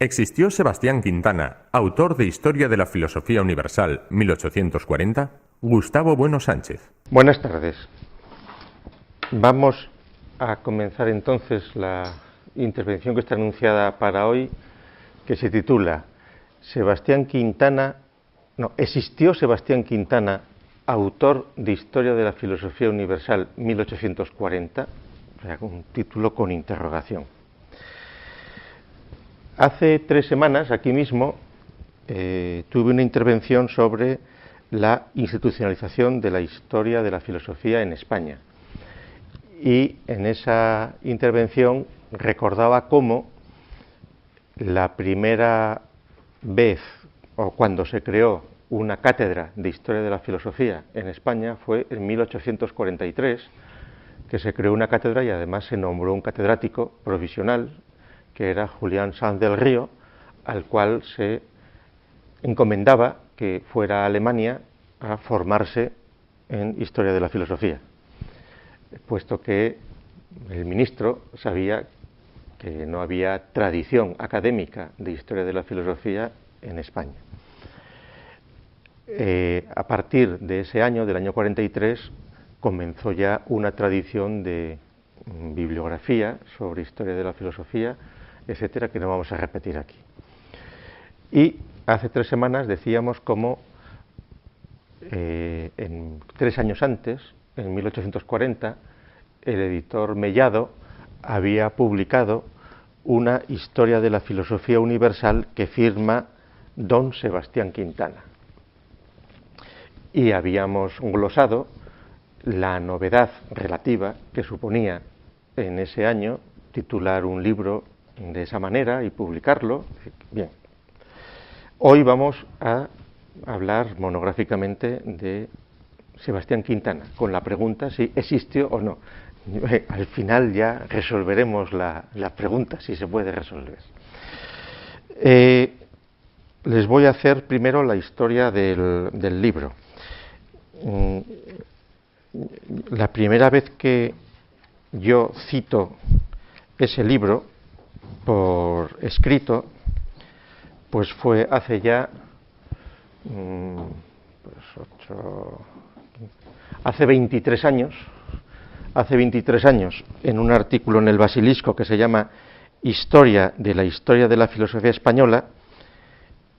¿Existió Sebastián Quintana, autor de Historia de la Filosofía Universal, 1840? Gustavo Bueno Sánchez. Buenas tardes. Vamos a comenzar entonces la intervención que está anunciada para hoy, que se titula ¿Existió Sebastián Quintana, autor de Historia de la Filosofía Universal, 1840? O sea, un título con interrogación. Hace 3 semanas, aquí mismo, tuve una intervención sobre la institucionalización de la historia de la filosofía en España. Y en esa intervención recordaba cómo la primera vez, o cuando se creó una cátedra de historia de la filosofía en España, fue en 1843, que se creó una cátedra y además se nombró un catedrático provisional, que era Julián Sanz del Río, al cual se encomendaba que fuera a Alemania a formarse en historia de la filosofía, puesto que el ministro sabía que no había tradición académica de historia de la filosofía en España. A partir de ese año, del año 43, comenzó ya una tradición de bibliografía sobre historia de la filosofía, etcétera, que no vamos a repetir aquí. Y hace 3 semanas decíamos cómo 3 años antes, en 1840, el editor Mellado había publicado una Historia de la Filosofía Universal que firma don Sebastián Quintana. Y habíamos glosado la novedad relativa que suponía en ese año titular un libro de esa manera y publicarlo. Bien, hoy vamos a hablar monográficamente de Sebastián Quintana, con la pregunta si existió o no. Al final ya resolveremos la pregunta, si se puede resolver. Les voy a hacer primero la historia del libro. La primera vez que yo cito ese libro por escrito, pues fue hace ya hace 23 años, en un artículo en el Basilisco que se llama Historia de la Filosofía Española,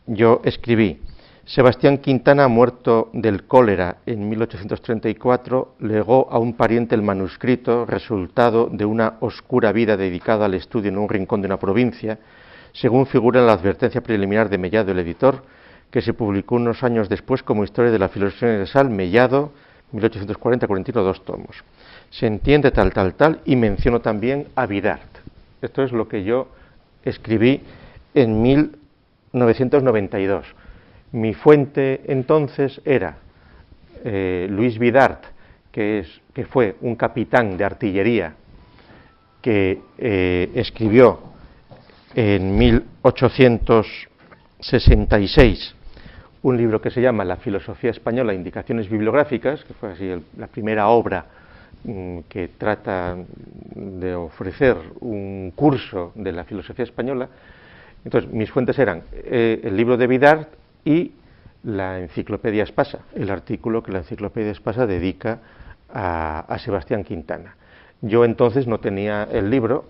yo escribí: Sebastián Quintana, muerto del cólera en 1834, legó a un pariente el manuscrito, resultado de una oscura vida dedicada al estudio en un rincón de una provincia, según figura en la advertencia preliminar de Mellado, el editor, que se publicó unos años después como Historia de la Filosofía Universal, Mellado, 1840-41, 2 tomos. Se entiende tal, y menciono también a Vidart. Esto es lo que yo escribí en 1992. Mi fuente entonces era Luis Vidart, que fue un capitán de artillería que escribió en 1866 un libro que se llama La filosofía española, indicaciones bibliográficas, que fue así la primera obra que trata de ofrecer un curso de la filosofía española. Entonces, mis fuentes eran el libro de Vidart y la Enciclopedia Espasa, el artículo que la Enciclopedia Espasa dedica a Sebastián Quintana. Yo entonces no tenía el libro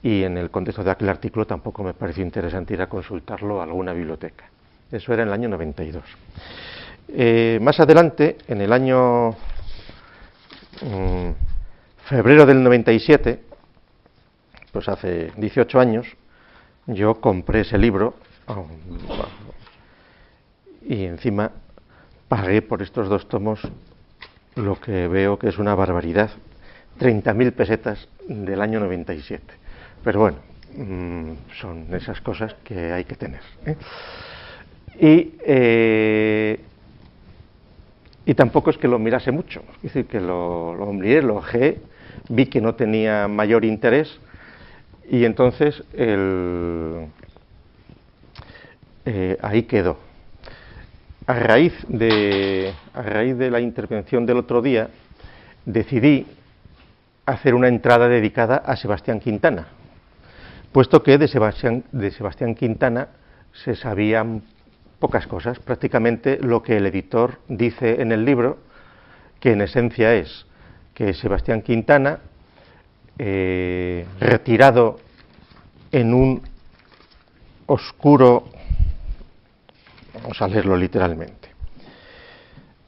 y en el contexto de aquel artículo tampoco me pareció interesante ir a consultarlo a alguna biblioteca. Eso era en el año 92. Más adelante, en el año febrero del 97, pues hace 18 años, yo compré ese libro y encima pagué por estos 2 tomos lo que veo que es una barbaridad, 30.000 pesetas del año 97. Pero bueno, son esas cosas que hay que tener, Y tampoco es que lo mirase mucho, es decir, que lo miré, lo ojeé, vi que no tenía mayor interés y entonces ahí quedó. A raíz de la intervención del otro día, decidí hacer una entrada dedicada a Sebastián Quintana, puesto que de Sebastián Quintana se sabían pocas cosas, prácticamente lo que el editor dice en el libro, que en esencia es que Sebastián Quintana, retirado en un oscuro, vamos a leerlo literalmente,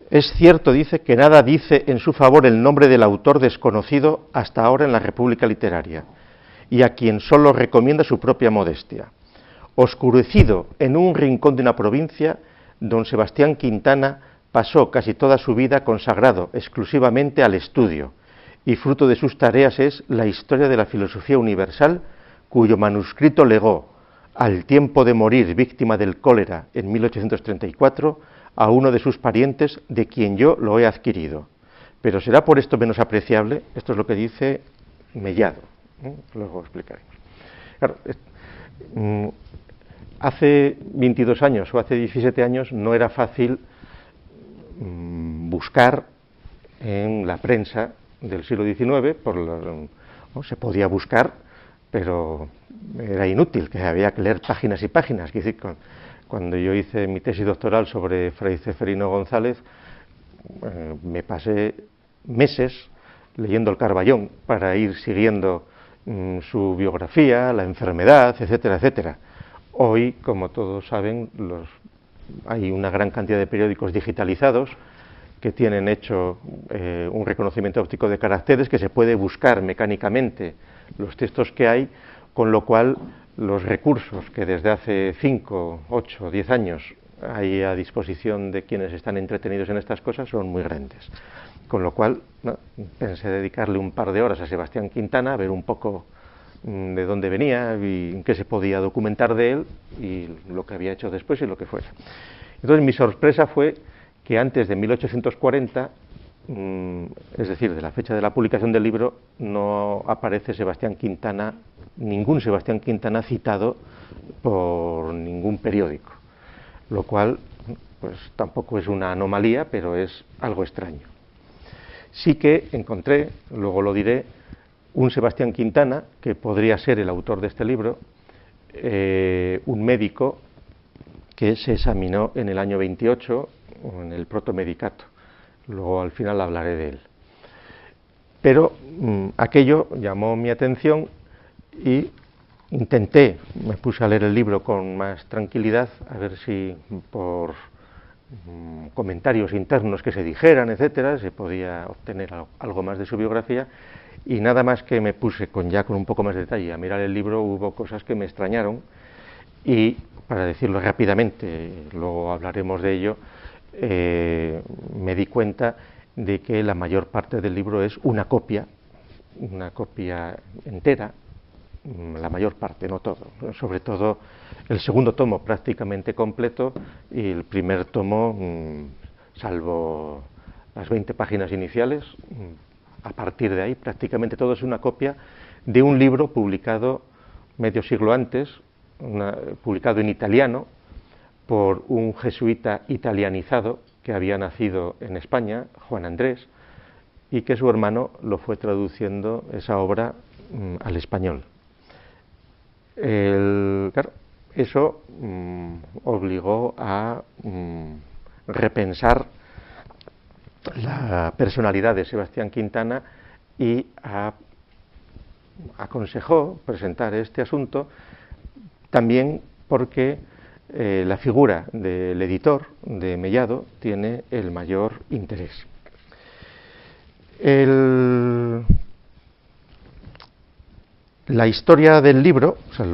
es cierto, dice, que nada dice en su favor el nombre del autor desconocido hasta ahora en la República Literaria, y a quien solo recomienda su propia modestia. Oscurecido en un rincón de una provincia, don Sebastián Quintana pasó casi toda su vida consagrado exclusivamente al estudio, y fruto de sus tareas es la historia de la filosofía universal, cuyo manuscrito legó, al tiempo de morir víctima del cólera en 1834, a uno de sus parientes, de quien yo lo he adquirido. Pero será por esto menos apreciable, esto es lo que dice Mellado, luego explicaremos. Claro, hace 22 años o hace 17 años no era fácil buscar en la prensa del siglo XIX, se podía buscar, pero era inútil, que había que leer páginas y páginas. Es decir, cuando yo hice mi tesis doctoral sobre Fray Ceferino González, me pasé meses leyendo el Carballón para ir siguiendo su biografía, la enfermedad, etcétera, etcétera. Hoy, como todos saben, hay una gran cantidad de periódicos digitalizados que tienen hecho un reconocimiento óptico de caracteres, que se puede buscar mecánicamente los textos que hay, con lo cual los recursos que desde hace 5, 8, 10 años hay a disposición de quienes están entretenidos en estas cosas son muy grandes. Con lo cual, pensé dedicarle un par de horas a Sebastián Quintana, a ver un poco de dónde venía y qué se podía documentar de él y lo que había hecho después y lo que fuera. Entonces mi sorpresa fue que antes de 1840, es decir, de la fecha de la publicación del libro, no aparece Sebastián Quintana, ningún Sebastián Quintana citado por ningún periódico, lo cual pues tampoco es una anomalía, pero es algo extraño. Sí que encontré, luego lo diré, un Sebastián Quintana, que podría ser el autor de este libro, un médico que se examinó en el año 28 en el protomedicato. Luego al final hablaré de él. Pero aquello llamó mi atención y me puse a leer el libro con más tranquilidad, a ver si por comentarios internos que se dijeran, etcétera, se podía obtener algo más de su biografía, y nada más que me puse con un poco más de detalle a mirar el libro, hubo cosas que me extrañaron, y para decirlo rápidamente, luego hablaremos de ello, me di cuenta de que la mayor parte del libro es una copia entera, la mayor parte, no todo, sobre todo el segundo tomo prácticamente completo y el primer tomo, salvo las 20 páginas iniciales, a partir de ahí prácticamente todo es una copia de un libro publicado medio siglo antes, publicado en italiano por un jesuita italianizado que había nacido en España, Juan Andrés, y que su hermano lo fue traduciendo esa obra al español. Claro, eso obligó a repensar la personalidad de Sebastián Quintana y aconsejó presentar este asunto también porque la figura del editor, de Mellado, tiene el mayor interés. La historia del libro, o sea,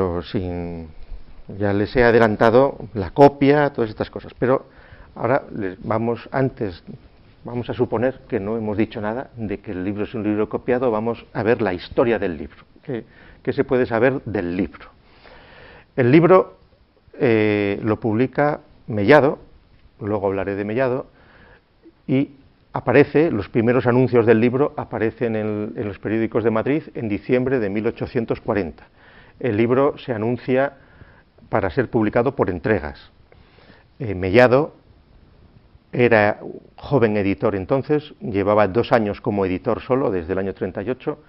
ya les he adelantado la copia, todas estas cosas, pero ahora vamos a suponer que no hemos dicho nada de que el libro es un libro copiado, vamos a ver la historia del libro. ¿Qué se puede saber del libro? El libro lo publica Mellado, luego hablaré de Mellado, y los primeros anuncios del libro aparecen en los periódicos de Madrid en diciembre de 1840. El libro se anuncia para ser publicado por entregas. Mellado era joven editor entonces, llevaba 2 años como editor solo, desde el año 38,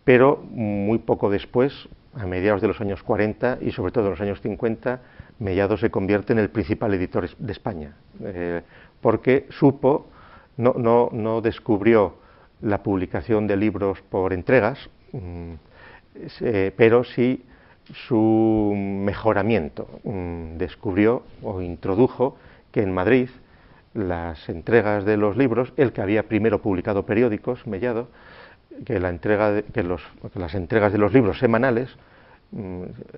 pero muy poco después a mediados de los años 40 y sobre todo en los años 50, Mellado se convierte en el principal editor de España, porque supo, no descubrió la publicación de libros por entregas, pero sí su mejoramiento. Descubrió o introdujo que en Madrid las entregas de los libros, el que había primero publicado periódicos, Mellado, que las entregas de los libros semanales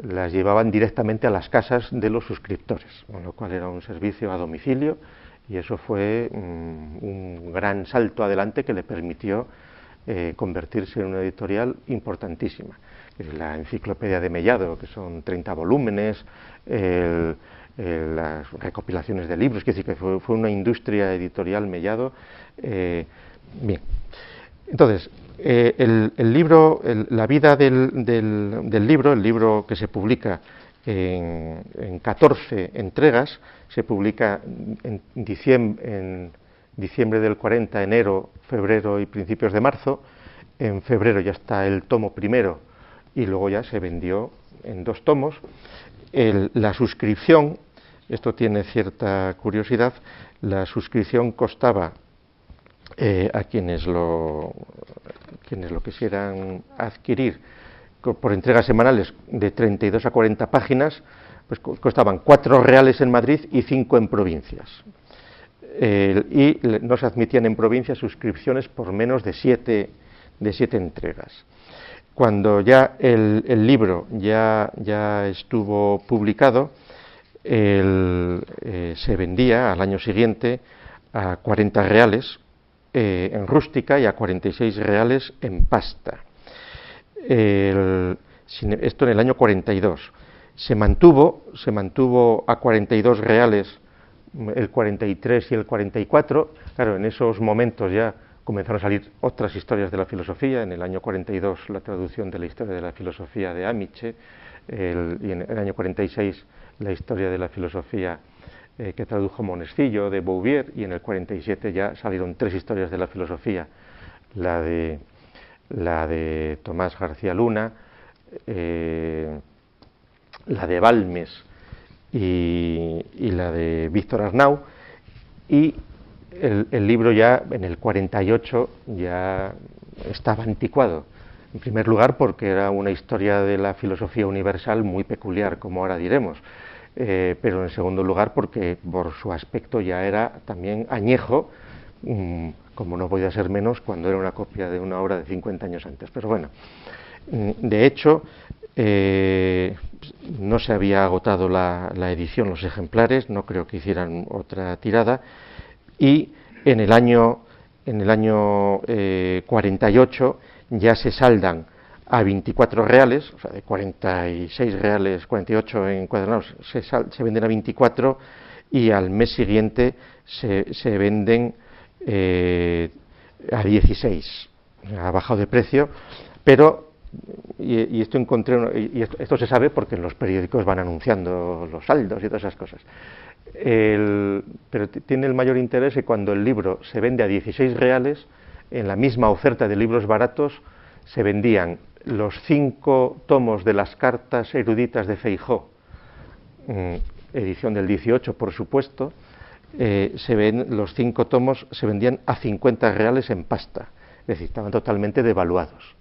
las llevaban directamente a las casas de los suscriptores, con lo cual era un servicio a domicilio, y eso fue un gran salto adelante que le permitió convertirse en una editorial importantísima. La Enciclopedia de Mellado, que son 30 volúmenes, las recopilaciones de libros, es decir, que fue una industria editorial Mellado. Bien, entonces, la vida del libro, el libro que se publica en 14 entregas, se publica en diciembre del 40, enero, febrero y principios de marzo. En febrero ya está el tomo primero y luego ya se vendió en 2 tomos. La suscripción, esto tiene cierta curiosidad, la suscripción costaba a quienes lo quisieran adquirir por entregas semanales de 32 a 40 páginas, pues costaban 4 reales en Madrid y 5 en provincias. Y no se admitían en provincias suscripciones por menos de 7 entregas. Cuando ya el libro ya estuvo publicado, se vendía al año siguiente a 40 reales en rústica y a 46 reales en pasta. Esto en el año 42. Se mantuvo a 42 reales el 43 y el 44. Claro, en esos momentos ya comenzaron a salir otras historias de la filosofía. En el año 42 la traducción de la historia de la filosofía de Amiche, y en el año 46 la historia de la filosofía que tradujo Monescillo, de Bouvier, y en el 47 ya salieron 3 historias de la filosofía, la de Tomás García Luna, la de Balmes y la de Víctor Arnau, y el libro ya en el 48 ya estaba anticuado. En primer lugar porque era una historia de la filosofía universal muy peculiar, como ahora diremos, pero en segundo lugar porque por su aspecto ya era también añejo, como no podía ser menos cuando era una copia de una obra de 50 años antes. Pero bueno, de hecho, no se había agotado la edición, los ejemplares, no creo que hicieran otra tirada, y en el año 48 ya se saldan a 24 reales, o sea, de 46 reales, 48 encuadernados, se venden a 24, y al mes siguiente se venden a 16, ha bajado de precio, pero, y esto esto se sabe porque en los periódicos van anunciando los saldos y todas esas cosas. Pero tiene el mayor interés que cuando el libro se vende a 16 reales, en la misma oferta de libros baratos se vendían los 5 tomos de las cartas eruditas de Feijó, edición del 18, por supuesto. Los 5 tomos se vendían a 50 reales en pasta, es decir, estaban totalmente devaluados.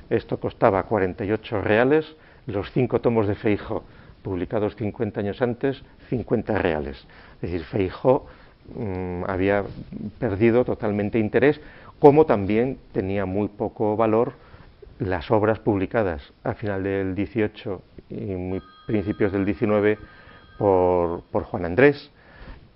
Esto costaba 48 reales, los 5 tomos de Feijó, publicados 50 años antes, 50 reales. Es decir, Feijó había perdido totalmente interés, como también tenía muy poco valor las obras publicadas a final del 18 y principios del 19 por Juan Andrés,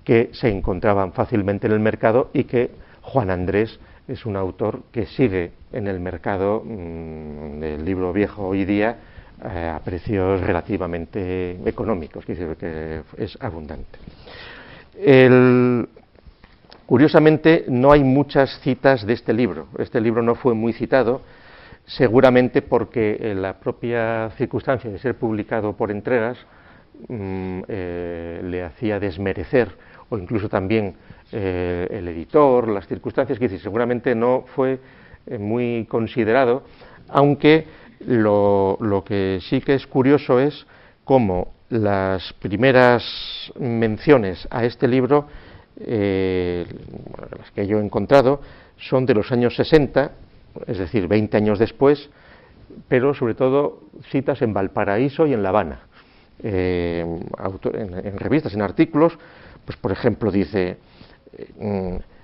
que se encontraban fácilmente en el mercado, y que Juan Andrés es un autor que sigue en el mercado del libro viejo hoy día a precios relativamente económicos, es decir, que es abundante. Curiosamente, no hay muchas citas de este libro. Este libro no fue muy citado, seguramente porque la propia circunstancia de ser publicado por entregas le hacía desmerecer, o incluso también el editor, las circunstancias, que seguramente no fue muy considerado, aunque Lo que sí que es curioso es cómo las primeras menciones a este libro, las que yo he encontrado, son de los años 60, es decir, 20 años después, pero sobre todo citas en Valparaíso y en La Habana. En revistas, en artículos, pues por ejemplo dice,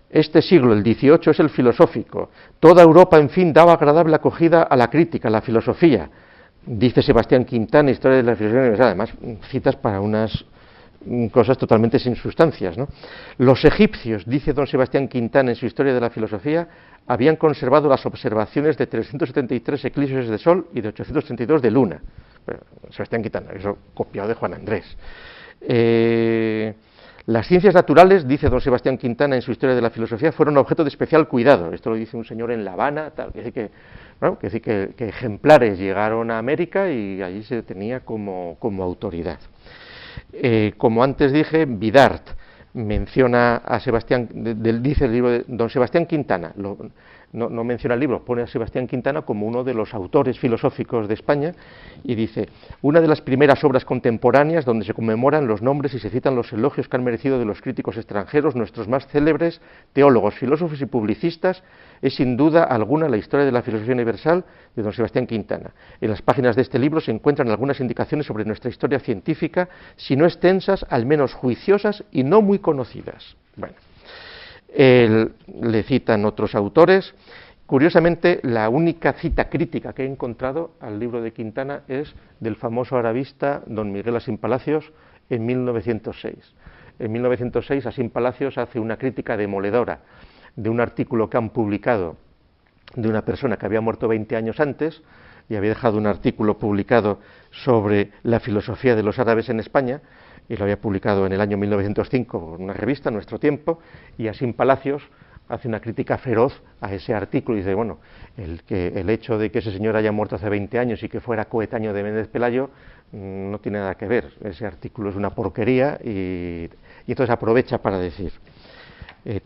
este siglo, el XVIII, es el filosófico, toda Europa, en fin, daba agradable acogida a la crítica, a la filosofía, dice Sebastián Quintana, Historia de la Filosofía Universal, además citas para unas cosas totalmente sin sustancias, ¿no? Los egipcios, dice don Sebastián Quintana en su Historia de la Filosofía, habían conservado las observaciones de 373 eclipses de sol y de 832 de luna. Bueno, Sebastián Quintana, eso copiado de Juan Andrés. Las ciencias naturales, dice don Sebastián Quintana en su Historia de la Filosofía, fueron objeto de especial cuidado. Esto lo dice un señor en La Habana, tal, que dice que ejemplares llegaron a América y allí se tenía como autoridad. Como antes dije, Bidart menciona a Sebastián, dice el libro de don Sebastián Quintana, no menciona el libro, pone a Sebastián Quintana como uno de los autores filosóficos de España y dice, una de las primeras obras contemporáneas donde se conmemoran los nombres y se citan los elogios que han merecido de los críticos extranjeros nuestros más célebres teólogos, filósofos y publicistas, es sin duda alguna la Historia de la Filosofía Universal de don Sebastián Quintana. En las páginas de este libro se encuentran algunas indicaciones sobre nuestra historia científica, si no extensas, al menos juiciosas y no muy conocidas. Bueno, le citan otros autores. Curiosamente, la única cita crítica que he encontrado al libro de Quintana es del famoso arabista don Miguel Asín Palacios en 1906. En 1906 Asín Palacios hace una crítica demoledora de un artículo que han publicado de una persona que había muerto 20 años antes y había dejado un artículo publicado sobre la filosofía de los árabes en España, y lo había publicado en el año 1905 en una revista, Nuestro Tiempo, y Asín Palacios hace una crítica feroz a ese artículo y dice, bueno, el hecho de que ese señor haya muerto hace 20 años y que fuera coetáneo de Méndez Pelayo no tiene nada que ver, ese artículo es una porquería y entonces aprovecha para decir,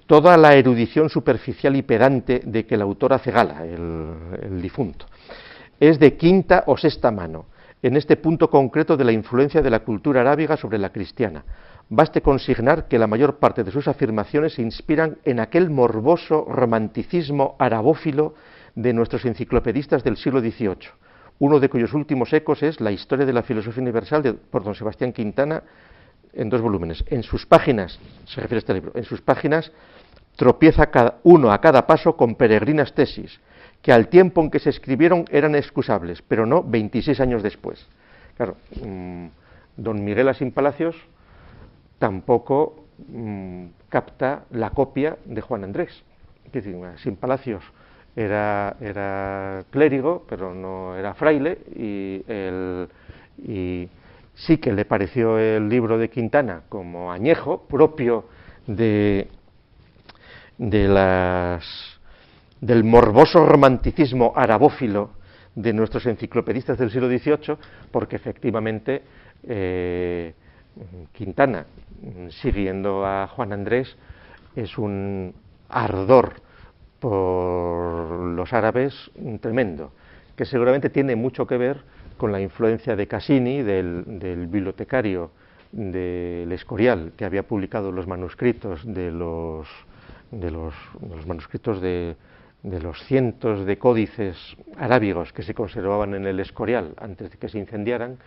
toda la erudición superficial y pedante de que el autor hace gala, el difunto, es de quinta o sexta mano, en este punto concreto de la influencia de la cultura arábiga sobre la cristiana. Baste consignar que la mayor parte de sus afirmaciones se inspiran en aquel morboso romanticismo arabófilo de nuestros enciclopedistas del siglo XVIII, uno de cuyos últimos ecos es la Historia de la Filosofía Universal por don Sebastián Quintana, en 2 volúmenes. En sus páginas, se refiere a este libro, en sus páginas tropieza uno a cada paso con peregrinas tesis, que al tiempo en que se escribieron eran excusables, pero no 26 años después. Claro, don Miguel Asín Palacios tampoco capta la copia de Juan Andrés. Es decir, Asín Palacios era clérigo, pero no era fraile, y sí que le pareció el libro de Quintana como añejo, propio del morboso romanticismo arabófilo de nuestros enciclopedistas del siglo XVIII, porque efectivamente Quintana, siguiendo a Juan Andrés, es un ardor por los árabes tremendo, que seguramente tiene mucho que ver con la influencia de Cassini, del bibliotecario del Escorial, que había publicado los manuscritos de los manuscritos de los cientos de códices arábigos que se conservaban en el Escorial antes de que se incendiaran,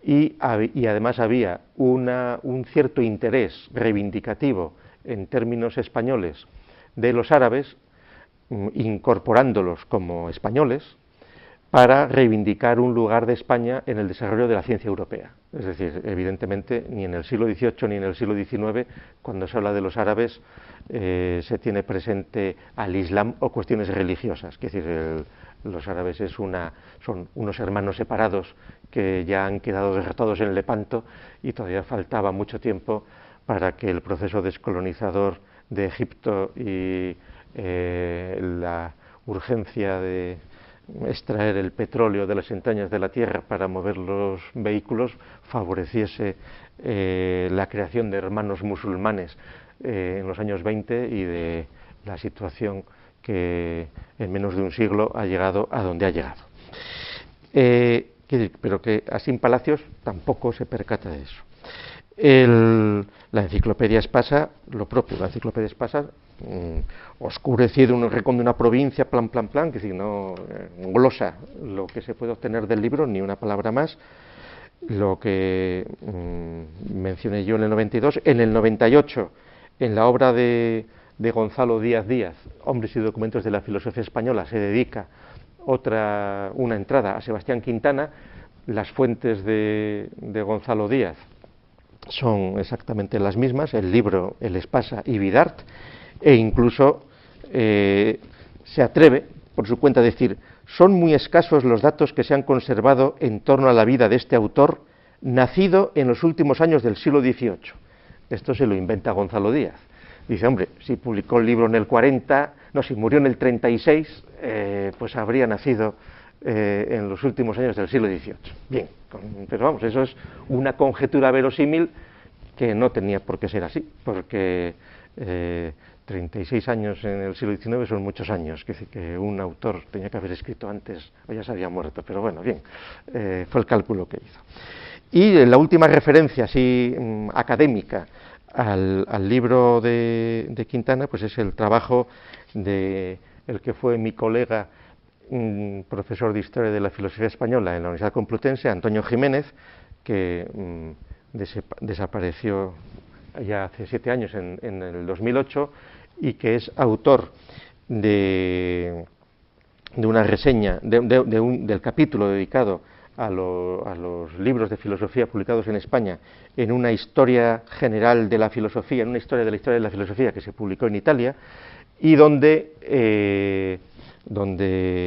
y además había un cierto interés reivindicativo en términos españoles de los árabes, incorporándolos como españoles, para reivindicar un lugar de España en el desarrollo de la ciencia europea. Es decir, evidentemente, ni en el siglo XVIII ni en el siglo XIX, cuando se habla de los árabes, se tiene presente al Islam o cuestiones religiosas. Es decir, los árabes son unos hermanos separados que ya han quedado derrotados en el Lepanto y todavía faltaba mucho tiempo para que el proceso descolonizador de Egipto y la urgencia de extraer el petróleo de las entrañas de la tierra para mover los vehículos favoreciese la creación de hermanos musulmanes en los años 20 y de la situación que en menos de un siglo ha llegado a donde ha llegado. Pero que Asín Palacios tampoco se percata de eso. La enciclopedia Espasa, lo propio, la enciclopedia Espasa, oscurecido un rincón de una provincia, plan, que es decir, no glosa lo que se puede obtener del libro, ni una palabra más. Lo que mencioné yo en el 92, en el 98, en la obra de Gonzalo Díaz Díaz, Hombres y documentos de la filosofía española, se dedica una entrada a Sebastián Quintana. Las fuentes de Gonzalo Díaz son exactamente las mismas, el libro, el Espasa y Vidart, e incluso se atreve por su cuenta a decir: son muy escasos los datos que se han conservado en torno a la vida de este autor, nacido en los últimos años del siglo XVIII. Esto se lo inventa Gonzalo Díaz. Dice, hombre, si publicó el libro en el 40, no, si murió en el 36, pues habría nacido en los últimos años del siglo XVIII. Bien, pero vamos, eso es una conjetura verosímil que no tenía por qué ser así, porque 36 años en el siglo XIX son muchos años, que un autor tenía que haber escrito antes o ya se había muerto, pero bueno, bien, fue el cálculo que hizo. Y la última referencia así académica al libro de Quintana, pues es el trabajo de el que fue mi colega, profesor de Historia de la Filosofía Española en la Universidad Complutense, Antonio Jiménez, que desapareció ya hace 7 años, en el 2008, y que es autor de una reseña, del capítulo dedicado a los libros de filosofía publicados en España, en una historia general de la filosofía, en una historia de la filosofía que se publicó en Italia, y donde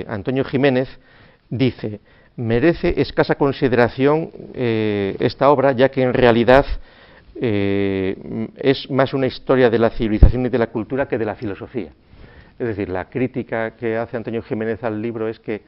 Antonio Jiménez dice: merece escasa consideración esta obra, ya que en realidad es más una historia de la civilización y de la cultura que de la filosofía. Es decir, la crítica que hace Antonio Jiménez al libro es que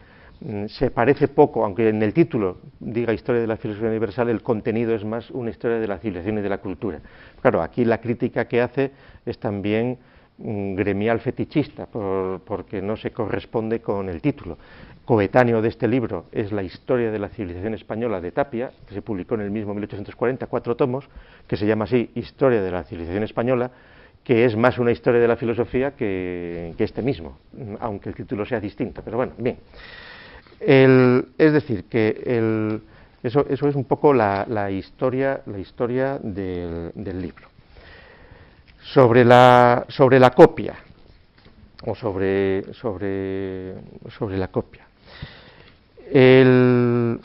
se parece poco, aunque en el título diga Historia de la Filosofía Universal, el contenido es más una historia de la civilización y de la cultura. Claro, aquí la crítica que hace es también gremial fetichista, porque no se corresponde con el título. Coetáneo de este libro es La Historia de la Civilización Española de Tapia, que se publicó en el mismo 1840, 4 tomos, que se llama así Historia de la Civilización Española, que es más una historia de la filosofía que este mismo, aunque el título sea distinto. Pero bueno, bien. Es decir, que eso es un poco la historia del libro. Sobre la copia, o sobre la copia. El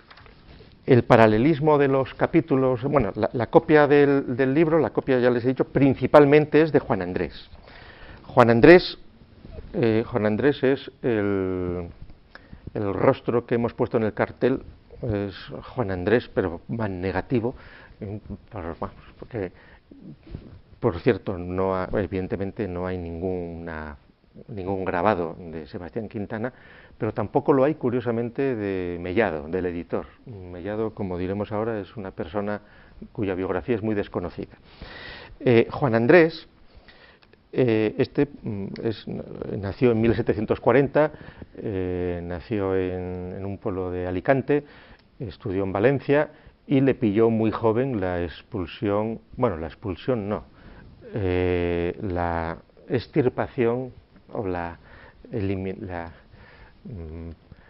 paralelismo de los capítulos, bueno, la copia del libro, la copia, ya les he dicho, principalmente es de Juan Andrés. Juan Andrés es el rostro que hemos puesto en el cartel, es Juan Andrés, pero más negativo, porque, por cierto, evidentemente no hay ningún grabado de Sebastián Quintana, pero tampoco lo hay, curiosamente, de Mellado, del editor. Mellado, como diremos ahora, es una persona cuya biografía es muy desconocida. Juan Andrés, nació en 1740, nació en un pueblo de Alicante, estudió en Valencia y le pilló muy joven la expulsión la extirpación o la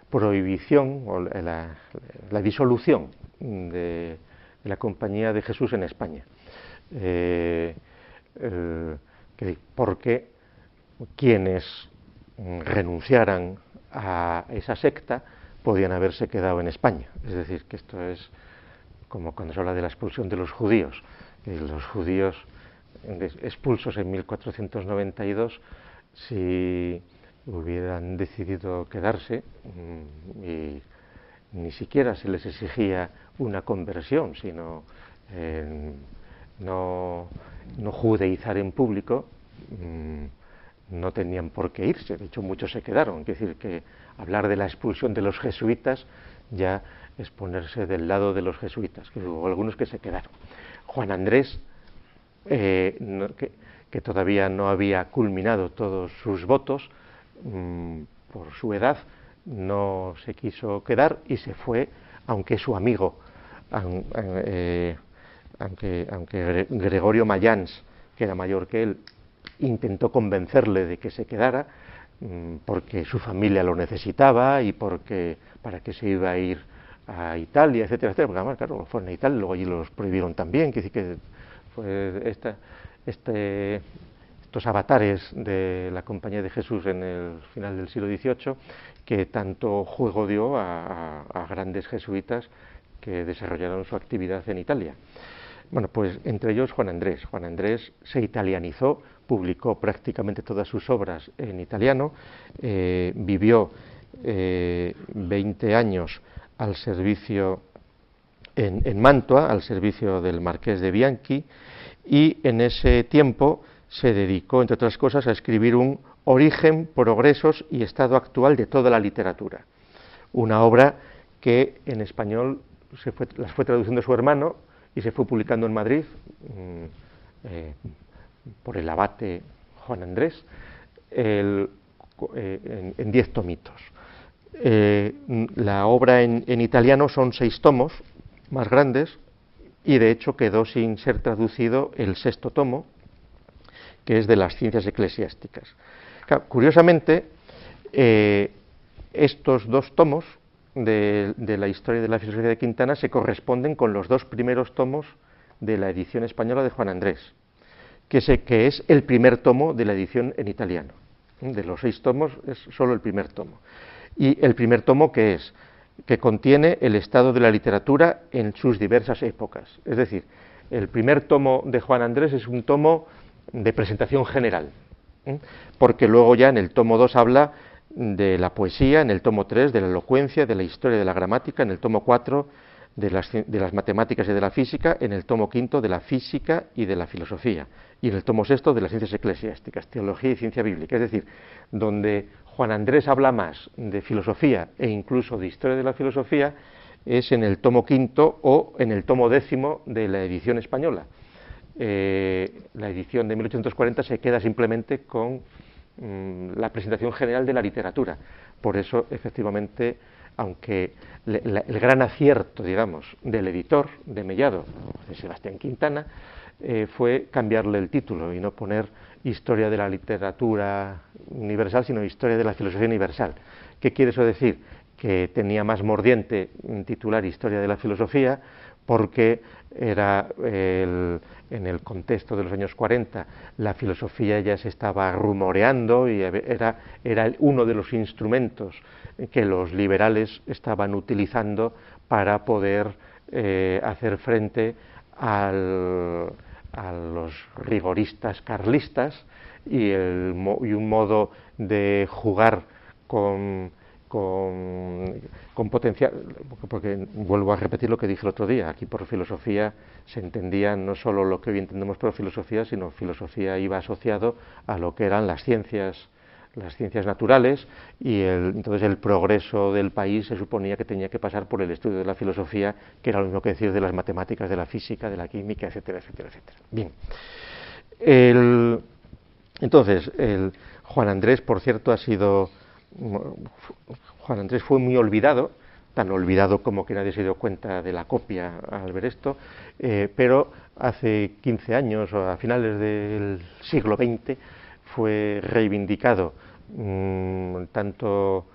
prohibición o la disolución de la Compañía de Jesús en España. Porque quienes renunciaran a esa secta podían haberse quedado en España. Es decir, que esto es como cuando se habla de la expulsión de los judíos. Los judíos expulsos en 1492, si hubieran decidido quedarse, y ni siquiera se les exigía una conversión, sino no judaizar en público, no tenían por qué irse. De hecho, muchos se quedaron. Es decir, que hablar de la expulsión de los jesuitas ya es ponerse del lado de los jesuitas, que hubo algunos que se quedaron. Juan Andrés, que todavía no había culminado todos sus votos, por su edad, no se quiso quedar y se fue, aunque su amigo, aunque Gregorio Mayans, que era mayor que él, intentó convencerle de que se quedara, porque su familia lo necesitaba y porque para que se iba a ir a Italia, etcétera, etcétera, porque además, claro, fueron a Italia, luego allí los prohibieron también, que fue estos avatares de la Compañía de Jesús en el final del siglo XVIII, que tanto juego dio a grandes jesuitas que desarrollaron su actividad en Italia. Bueno, pues entre ellos Juan Andrés. Juan Andrés se italianizó, publicó prácticamente todas sus obras en italiano, vivió 20 años al servicio en Mantua, al servicio del Marqués de Bianchi, y en ese tiempo se dedicó, entre otras cosas, a escribir un Origen, progresos y estado actual de toda la literatura, una obra que en español las fue traduciendo su hermano y se fue publicando en Madrid por el abate Juan Andrés en 10 tomitos. La obra en italiano son 6 tomos más grandes y de hecho quedó sin ser traducido el 6º tomo, que es de las ciencias eclesiásticas. Claro, curiosamente, estos 2 tomos de la historia de la filosofía de Quintana se corresponden con los 2 primeros tomos de la edición española de Juan Andrés, que es el primer tomo de la edición en italiano. De los 6 tomos es solo el primer tomo. Y el primer tomo que contiene el estado de la literatura en sus diversas épocas. Es decir, el primer tomo de Juan Andrés es un tomo de presentación general, porque luego ya en el tomo 2 habla de la poesía, en el tomo 3 de la elocuencia, de la historia de la gramática, en el tomo 4 de las matemáticas y de la física, en el tomo 5 de la física y de la filosofía, y en el tomo 6 de las ciencias eclesiásticas, teología y ciencia bíblica. Es decir, donde Juan Andrés habla más de filosofía e incluso de historia de la filosofía es en el tomo 5 o en el tomo 10 de la edición española. La edición de 1840 se queda simplemente con la presentación general de la literatura. Por eso, efectivamente, aunque el gran acierto, digamos, del editor de Mellado, de Sebastián Quintana, fue cambiarle el título y no poner Historia de la literatura universal, sino Historia de la filosofía universal. ¿Qué quiere eso decir? Que tenía más mordiente titular Historia de la filosofía, porque era en el contexto de los años 40 la filosofía ya se estaba rumoreando y era uno de los instrumentos que los liberales estaban utilizando para poder hacer frente a los rigoristas carlistas y un modo de jugar con potencial, porque vuelvo a repetir lo que dije el otro día, aquí por filosofía se entendía no solo lo que hoy entendemos por filosofía, sino filosofía iba asociado a lo que eran las ciencias naturales, y entonces el progreso del país se suponía que tenía que pasar por el estudio de la filosofía, que era lo mismo que decir de las matemáticas, de la física, de la química, etcétera, etcétera, etcétera. Bien. Entonces, Juan Andrés, por cierto, Juan Andrés fue muy olvidado, tan olvidado como que nadie se dio cuenta de la copia al ver esto, pero hace 15 años, o a finales del siglo XX, fue reivindicado tanto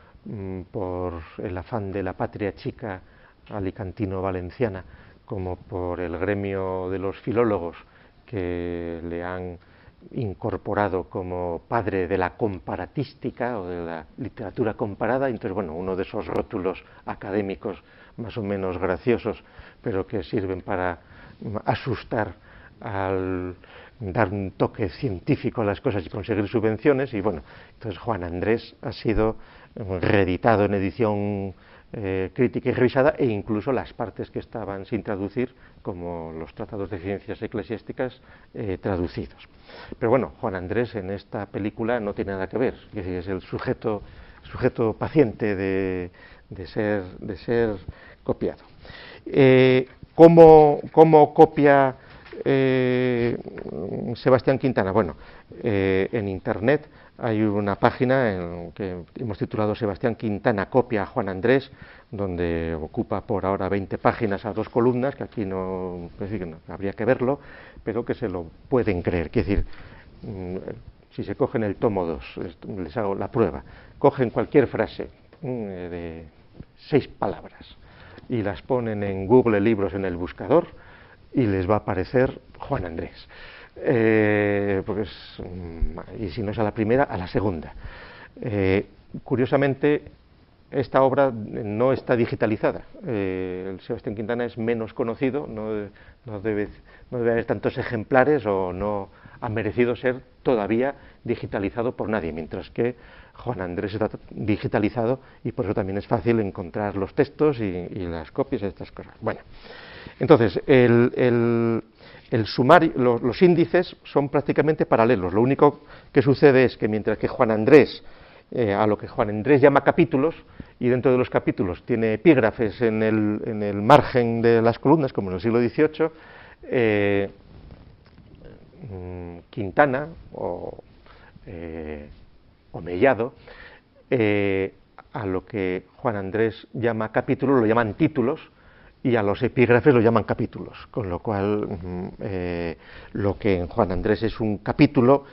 por el afán de la patria chica alicantino-valenciana como por el gremio de los filólogos que le han incorporado como padre de la comparatística o de la literatura comparada. Entonces, bueno, uno de esos rótulos académicos más o menos graciosos, pero que sirven para asustar al dar un toque científico a las cosas y conseguir subvenciones. Y bueno, entonces Juan Andrés ha sido reeditado en edición crítica y revisada, e incluso las partes que estaban sin traducir, como los tratados de ciencias eclesiásticas, traducidos. Pero bueno, Juan Andrés en esta película no tiene nada que ver, es el sujeto paciente de ser copiado. ¿Cómo copia Sebastián Quintana? Bueno, en Internet hay una página que hemos titulado Sebastián Quintana copia a Juan Andrés, donde ocupa por ahora 20 páginas a 2 columnas, que aquí no, pues sí, que no habría que verlo, pero que se lo pueden creer. Quiere decir, si se cogen el tomo 2, les hago la prueba, cogen cualquier frase de 6 palabras y las ponen en Google Libros en el buscador y les va a aparecer Juan Andrés. Y si no es a la primera, a la segunda. Curiosamente, esta obra no está digitalizada. El Sebastián Quintana es menos conocido, no debe haber tantos ejemplares o no ha merecido ser todavía digitalizado por nadie, mientras que Juan Andrés está digitalizado y por eso también es fácil encontrar los textos y las copias de estas cosas. Bueno, entonces, el sumario, los índices son prácticamente paralelos. Lo único que sucede es que mientras que Juan Andrés, a lo que Juan Andrés llama capítulos, y dentro de los capítulos tiene epígrafes en el margen de las columnas, como en el siglo XVIII, Quintana o Mellado, a lo que Juan Andrés llama capítulos lo llaman títulos, y a los epígrafes lo llaman capítulos, con lo cual lo que en Juan Andrés es un capítulo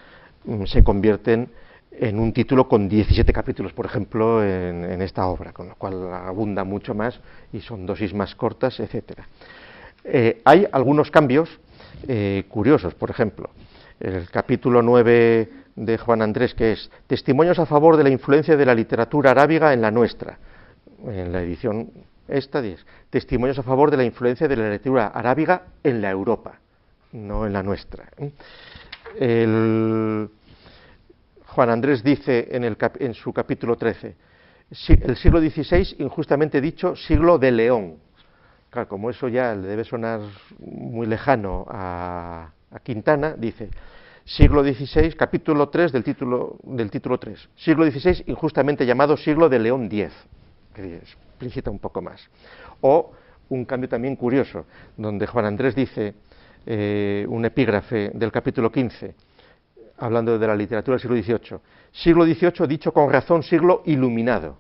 se convierten en un título con 17 capítulos, por ejemplo, en esta obra, con lo cual abunda mucho más y son dosis más cortas, etcétera. Hay algunos cambios curiosos, por ejemplo, el capítulo 9 de Juan Andrés, que es Testimonios a favor de la influencia de la literatura arábiga en la nuestra, en la edición esta 10, Testimonios a favor de la influencia de la literatura arábiga en la Europa, no en la nuestra. Juan Andrés dice en su capítulo 13, el siglo XVI, injustamente dicho, siglo de León. Claro, como eso ya le debe sonar muy lejano a Quintana, dice, siglo XVI, capítulo 3 del título 3, siglo XVI, injustamente llamado siglo de León X, que explícita un poco más. O un cambio también curioso, donde Juan Andrés dice, un epígrafe del capítulo 15, hablando de la literatura del siglo XVIII, dicho con razón, siglo iluminado.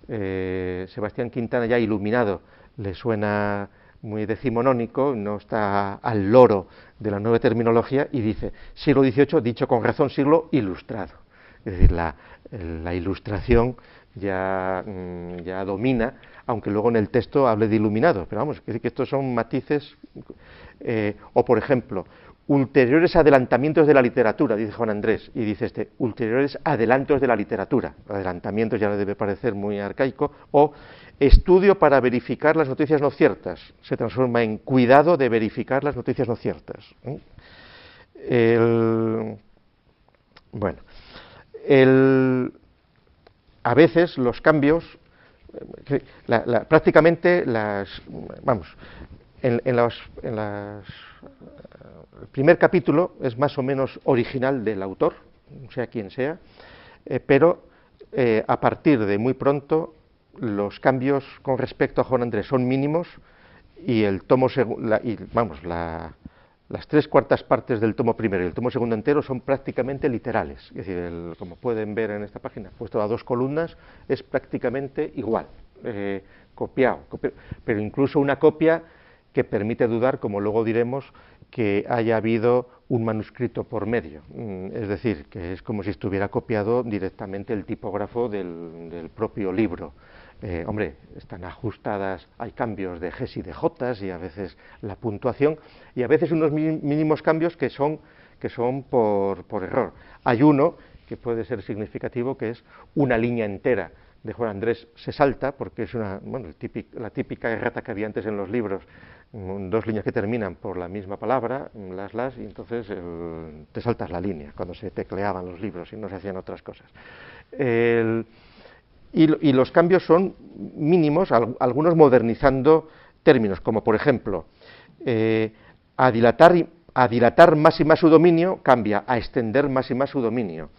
Sebastián Quintana, ya iluminado, le suena muy decimonónico, no está al loro de la nueva terminología, y dice, siglo XVIII, dicho con razón, siglo ilustrado. Es decir, la ilustración ya domina, aunque luego en el texto hable de iluminado, pero vamos, es decir, que estos son matices, o por ejemplo, ulteriores adelantamientos de la literatura, dice Juan Andrés, y dice ulteriores adelantos de la literatura, adelantamientos ya le debe parecer muy arcaico, o estudio para verificar las noticias no ciertas, se transforma en cuidado de verificar las noticias no ciertas. A veces los cambios, prácticamente el primer capítulo es más o menos original del autor, sea quien sea, pero a partir de muy pronto los cambios con respecto a Juan Andrés son mínimos y el tomo las 3/4 partes del tomo primero y el tomo segundo entero son prácticamente literales. Es decir, como pueden ver en esta página, puesto a 2 columnas, es prácticamente igual, copiado, pero incluso una copia que permite dudar, como luego diremos, que haya habido un manuscrito por medio, es decir, que es como si estuviera copiado directamente el tipógrafo del propio libro. Hombre, están ajustadas, hay cambios de Gs y de Js y a veces la puntuación y a veces unos mínimos cambios que son por error. Hay uno que puede ser significativo, que es una línea entera de Juan Andrés se salta, porque es la típica errata que había antes en los libros, 2 líneas que terminan por la misma palabra, y entonces te saltas la línea cuando se tecleaban los libros y no se hacían otras cosas. Y los cambios son mínimos, algunos modernizando términos, como por ejemplo, a dilatar más y más su dominio cambia a extender más y más su dominio.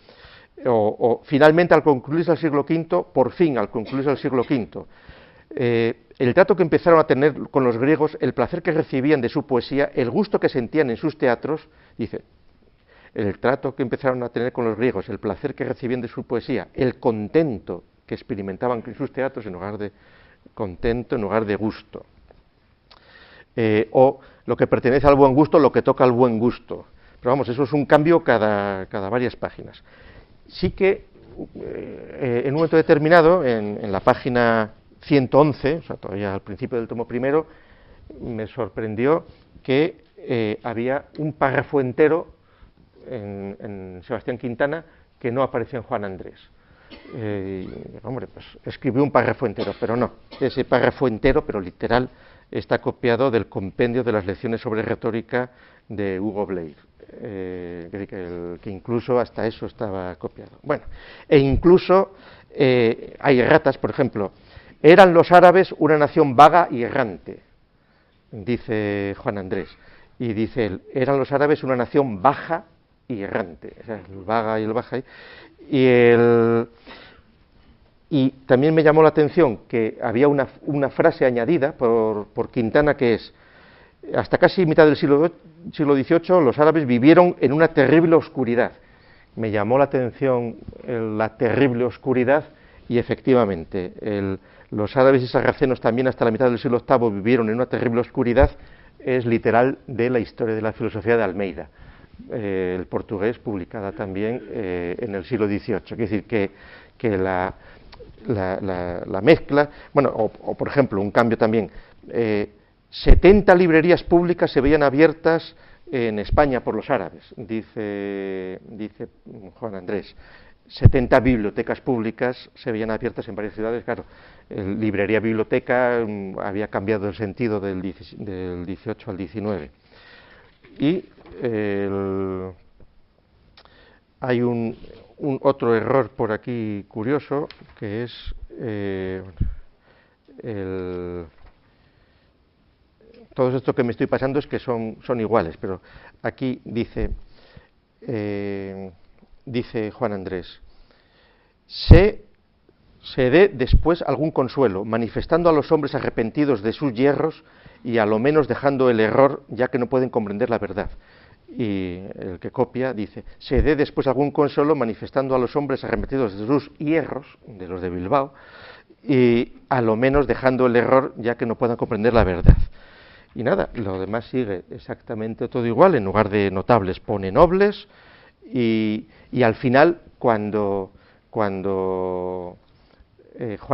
O finalmente, al concluirse el siglo V, por fin, al concluirse el siglo V. el trato que empezaron a tener con los griegos, el placer que recibían de su poesía, el gusto que sentían en sus teatros, dice, el trato que empezaron a tener con los griegos, el placer que recibían de su poesía, el contento que experimentaban en sus teatros en lugar de contento, en lugar de gusto. O lo que pertenece al buen gusto, lo que toca al buen gusto. Pero vamos, eso es un cambio cada varias páginas. Sí que en un momento determinado, en la página 111, o sea, todavía al principio del tomo primero, me sorprendió que había un párrafo entero en Sebastián Quintana que no apareció en Juan Andrés. Hombre, pues escribió un párrafo entero, pero no. Ese párrafo entero, pero literal, está copiado del compendio de las lecciones sobre retórica de Hugo Blair, que incluso hasta eso estaba copiado. Bueno, e incluso hay erratas, por ejemplo, eran los árabes una nación vaga y errante, dice Juan Andrés, y dice él, eran los árabes una nación baja y errante, o sea, el vaga y el baja, y también me llamó la atención que había una frase añadida por Quintana que es, hasta casi mitad del siglo XVIII los árabes vivieron en una terrible oscuridad. Me llamó la atención la terrible oscuridad y efectivamente los árabes y sarracenos también hasta la mitad del siglo VIII vivieron en una terrible oscuridad, es literal de la historia de la filosofía de Almeida, el portugués, publicada también en el siglo XVIII. Quiere decir que la mezcla, bueno, o por ejemplo, un cambio también, 70 librerías públicas se veían abiertas en España por los árabes, dice Juan Andrés. 70 bibliotecas públicas se veían abiertas en varias ciudades, claro, librería-biblioteca había cambiado el sentido del 18 al 19. Y hay un otro error por aquí curioso, que es todo esto que me estoy pasando es que son iguales, pero aquí dice Juan Andrés, se dé después algún consuelo, manifestando a los hombres arrepentidos de sus yerros y a lo menos dejando el error, ya que no pueden comprender la verdad. Y el que copia dice, se dé después algún consuelo manifestando a los hombres arrepentidos de sus hierros, de los de Bilbao, y a lo menos dejando el error, ya que no puedan comprender la verdad. Y nada, lo demás sigue exactamente todo igual, en lugar de notables pone nobles, y al final, cuando Juan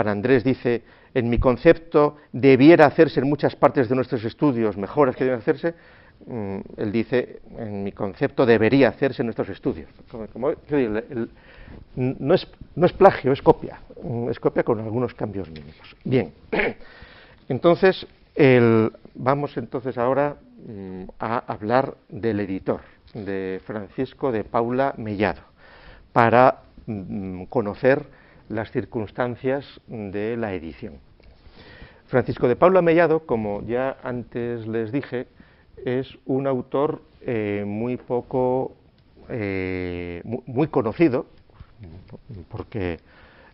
Andrés dice, en mi concepto debiera hacerse en muchas partes de nuestros estudios mejoras que deben hacerse, él dice, en mi concepto debería hacerse en nuestros estudios. No es plagio, es copia con algunos cambios mínimos. Bien, entonces, vamos entonces ahora a hablar del editor, de Francisco de Paula Mellado, para conocer las circunstancias de la edición. Francisco de Paula Mellado, como ya antes les dije, es un autor muy conocido, porque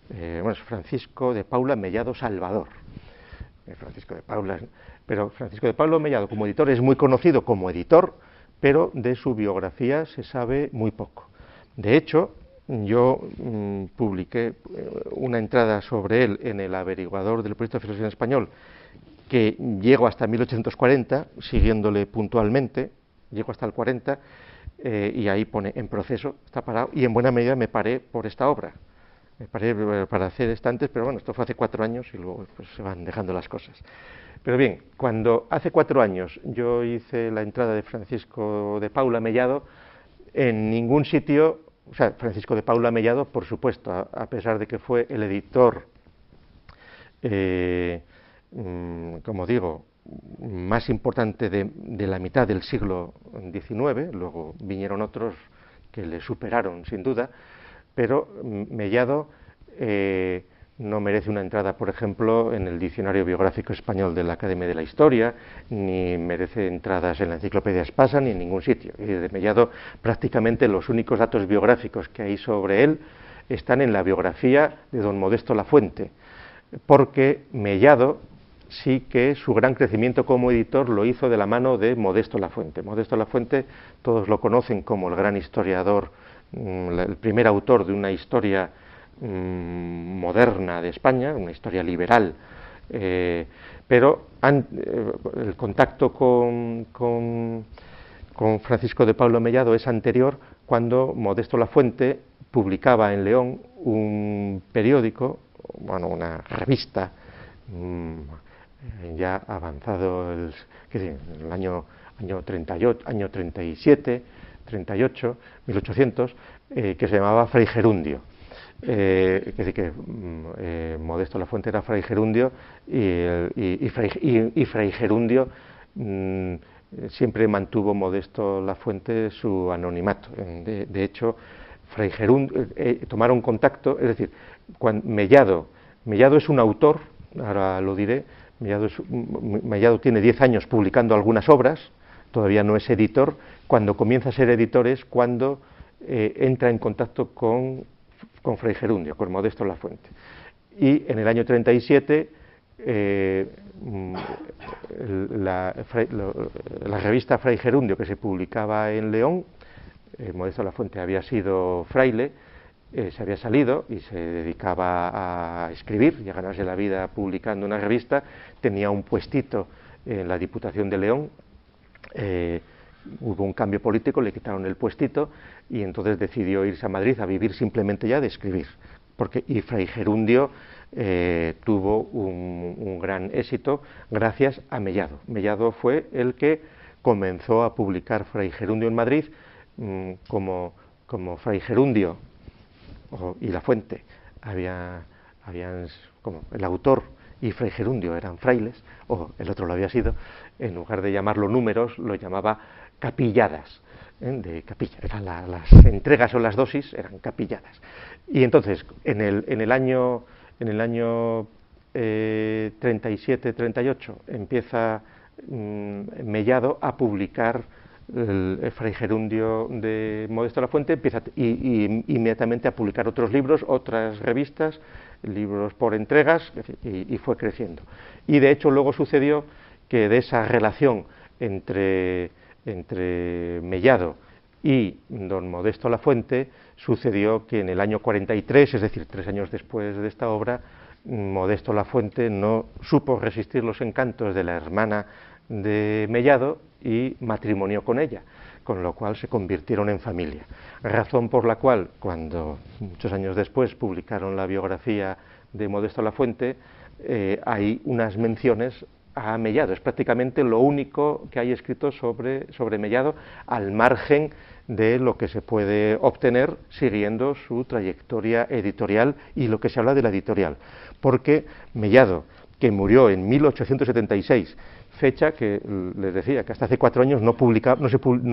es Francisco de Paula Mellado Salvador. Pero Francisco de Paula Mellado como editor es muy conocido como editor, pero de su biografía se sabe muy poco. De hecho, yo publiqué una entrada sobre él en el averiguador del Proyecto de Filosofía en Español, que llego hasta 1840, siguiéndole puntualmente, llego hasta el 40, y ahí pone en proceso, está parado, y en buena medida me paré por esta obra. Me paré para hacer estantes, pero bueno, esto fue hace 4 años y luego pues, se van dejando las cosas. Pero bien, cuando hace 4 años yo hice la entrada de Francisco de Paula Mellado, en ningún sitio, o sea, Francisco de Paula Mellado, por supuesto, a pesar de que fue el editor, como digo, más importante de la mitad del siglo XIX, luego vinieron otros que le superaron sin duda, pero Mellado no merece una entrada, por ejemplo, en el Diccionario Biográfico Español de la Academia de la Historia, ni merece entradas en la Enciclopedia Espasa, ni en ningún sitio. Y de Mellado prácticamente los únicos datos biográficos que hay sobre él están en la biografía de don Modesto Lafuente, porque Mellado sí que su gran crecimiento como editor lo hizo de la mano de Modesto Lafuente. Modesto Lafuente, todos lo conocen como el gran historiador, el primer autor de una historia moderna de España, una historia liberal, pero el contacto con Francisco de Paula Mellado es anterior, cuando Modesto Lafuente publicaba en León un periódico, bueno, una revista, ya avanzado el año 38, año 37, 38, 1800, que se llamaba Fray Gerundio. Es decir, que Modesto Lafuente era Fray Gerundio y Fray Gerundio siempre mantuvo Modesto Lafuente su anonimato. De hecho, Fray Gerundio tomaron contacto, es decir, Mellado es un autor, ahora lo diré. Mellado tiene 10 años publicando algunas obras, todavía no es editor. Cuando comienza a ser editor es cuando entra en contacto con Fray Gerundio, con Modesto Lafuente. Y en el año 37 la revista Fray Gerundio, que se publicaba en León, Modesto Lafuente había sido fraile, se había salido y se dedicaba a escribir y a ganarse la vida publicando una revista. Tenía un puestito en la Diputación de León, hubo un cambio político, le quitaron el puestito y entonces decidió irse a Madrid a vivir simplemente ya de escribir. Y Fray Gerundio tuvo un gran éxito gracias a Mellado. Mellado fue el que comenzó a publicar Fray Gerundio en Madrid, como Fray Gerundio y Lafuente como el autor y Fray Gerundio eran frailes, o el otro lo había sido, en lugar de llamarlo números, lo llamaba capilladas, de capilla. Eran las entregas o las dosis eran capilladas. Y entonces, en el año 37-38 empieza Mellado a publicar el Fray Gerundio de Modesto Lafuente, empieza inmediatamente a publicar otros libros, otras revistas, libros por entregas, y fue creciendo. Y de hecho luego sucedió que de esa relación entre Mellado y don Modesto Lafuente sucedió que en el año 43, es decir, 3 años después de esta obra, Modesto Lafuente no supo resistir los encantos de la hermana de Mellado y matrimonió con ella, con lo cual se convirtieron en familia. Razón por la cual, cuando muchos años después publicaron la biografía de Modesto Lafuente, hay unas menciones a Mellado. Es prácticamente lo único que hay escrito sobre Mellado, al margen de lo que se puede obtener siguiendo su trayectoria editorial y lo que se habla de la editorial. Porque Mellado, que murió en 1876, fecha que les decía que hasta hace 4 años no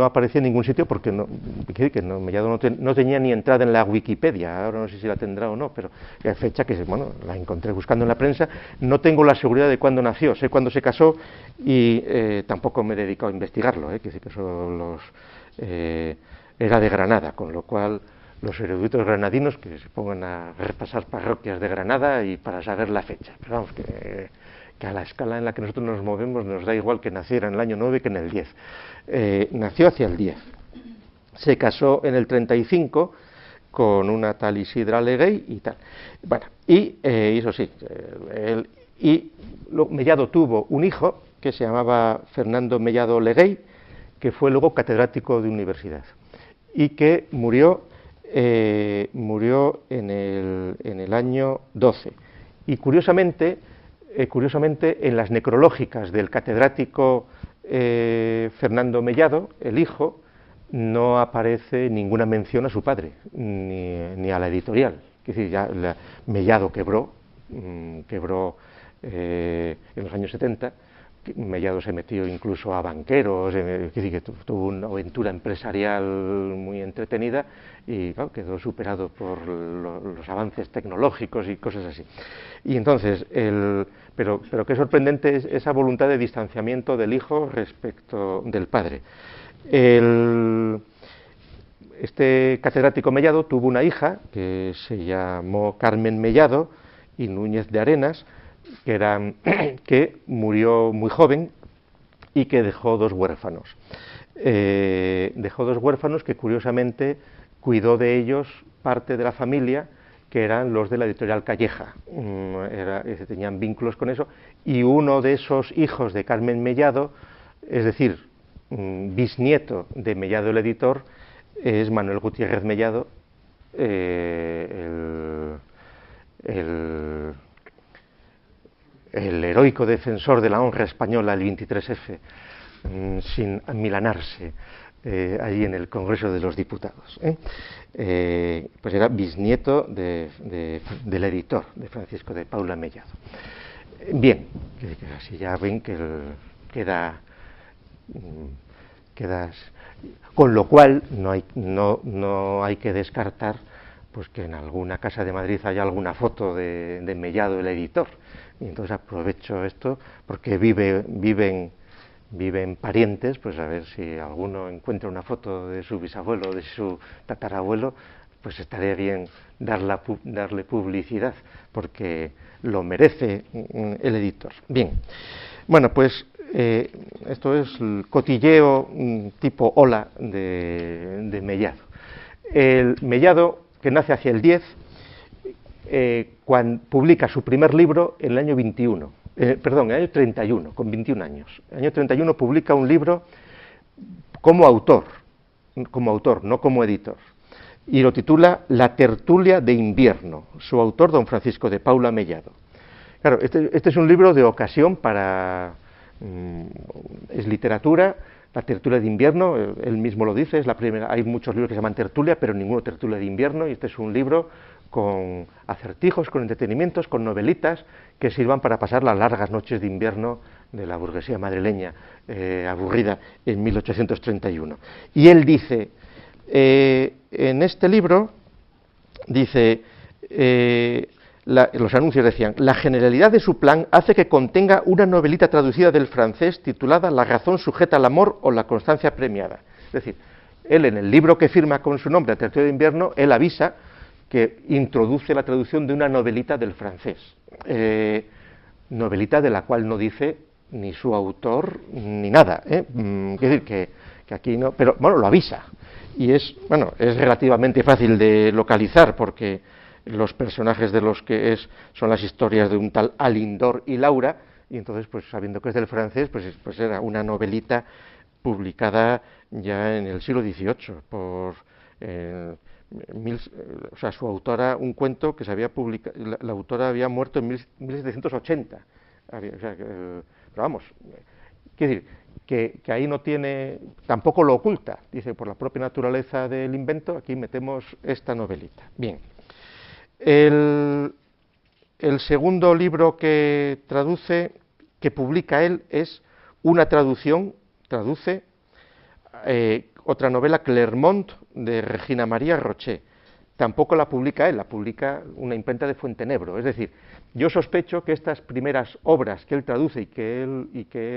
aparecía en ningún sitio, porque Mellado no tenía ni entrada en la Wikipedia. Ahora no sé si la tendrá o no, pero es fecha que la encontré buscando en la prensa. No tengo la seguridad de cuándo nació, sé cuándo se casó y tampoco me he dedicado a investigarlo, que eso era de Granada, con lo cual los eruditos granadinos que se pongan a repasar parroquias de Granada y para saber la fecha. Pero vamos, que a la escala en la que nosotros nos movemos nos da igual que naciera en el año 9 que en el 10. Nació hacia el 10. Se casó en el 35 con una tal Isidra Leguey y tal. Bueno, y eso sí, Mellado tuvo un hijo que se llamaba Fernando Mellado Leguey, que fue luego catedrático de universidad y que murió en el año 12. Y curiosamente, en las necrológicas del catedrático Fernando Mellado, el hijo, no aparece ninguna mención a su padre, ni a la editorial. Es decir, Mellado quebró en los años 70, Mellado se metió incluso a banqueros, es decir, que tuvo una aventura empresarial muy entretenida y claro, quedó superado por los avances tecnológicos y cosas así. Y entonces, pero qué sorprendente es esa voluntad de distanciamiento del hijo respecto del padre. Este catedrático Mellado tuvo una hija que se llamó Carmen Mellado y Núñez de Arenas, que murió muy joven y que dejó dos huérfanos. Dejó dos huérfanos que curiosamente cuidó de ellos parte de la familia, que eran los de la editorial Calleja, tenían vínculos con eso, y uno de esos hijos de Carmen Mellado, es decir, bisnieto de Mellado el editor, es Manuel Gutiérrez Mellado, el heroico defensor de la honra española, el 23F, sin amilanarse, allí en el Congreso de los Diputados. Pues era bisnieto del editor, de Francisco de Paula Mellado. Bien, que así ya ven que queda con lo cual no hay que descartar pues que en alguna casa de Madrid haya alguna foto de Mellado el editor, y entonces aprovecho esto porque viven parientes, pues a ver si alguno encuentra una foto de su bisabuelo o de su tatarabuelo, pues estaría bien darle publicidad, porque lo merece el editor. Bien, bueno, pues esto es el cotilleo tipo Ola de Mellado. El Mellado, que nace hacia el 10, cuando publica su primer libro en el año 21, en el año 31, con 21 años. En el año 31 publica un libro como autor, no como editor, y lo titula La tertulia de invierno, su autor, don Francisco de Paula Mellado. Claro, este es un libro de ocasión para... es literatura, la tertulia de invierno, él mismo lo dice, es la primera, hay muchos libros que se llaman tertulia, pero ninguno tertulia de invierno, y este es un libro con acertijos, con entretenimientos, con novelitas que sirvan para pasar las largas noches de invierno de la burguesía madrileña aburrida en 1831. Y él dice, en este libro, dice, los anuncios decían, la generalidad de su plan hace que contenga una novelita traducida del francés titulada La razón sujeta al amor o la constancia premiada. Es decir, él en el libro que firma con su nombre, La tertulia de invierno, él avisa que introduce la traducción de una novelita del francés, novelita de la cual no dice ni su autor ni nada, quiere decir que aquí no, pero bueno, lo avisa, y es relativamente fácil de localizar, porque los personajes de los que son las historias de un tal Alindor y Laura, y entonces, pues sabiendo que es del francés, pues era una novelita publicada ya en el siglo XVIII por... su autora, un cuento que se había publicado, la autora había muerto en 1780, pero vamos, quiere decir que ahí no tiene, tampoco lo oculta, dice, por la propia naturaleza del invento, aquí metemos esta novelita. Bien, el segundo libro que publica él es una traduce otra novela, Clermont, de Regina María Roché. Tampoco la publica él, la publica una imprenta de Fuentenebro. Es decir, yo sospecho que estas primeras obras que él traduce y que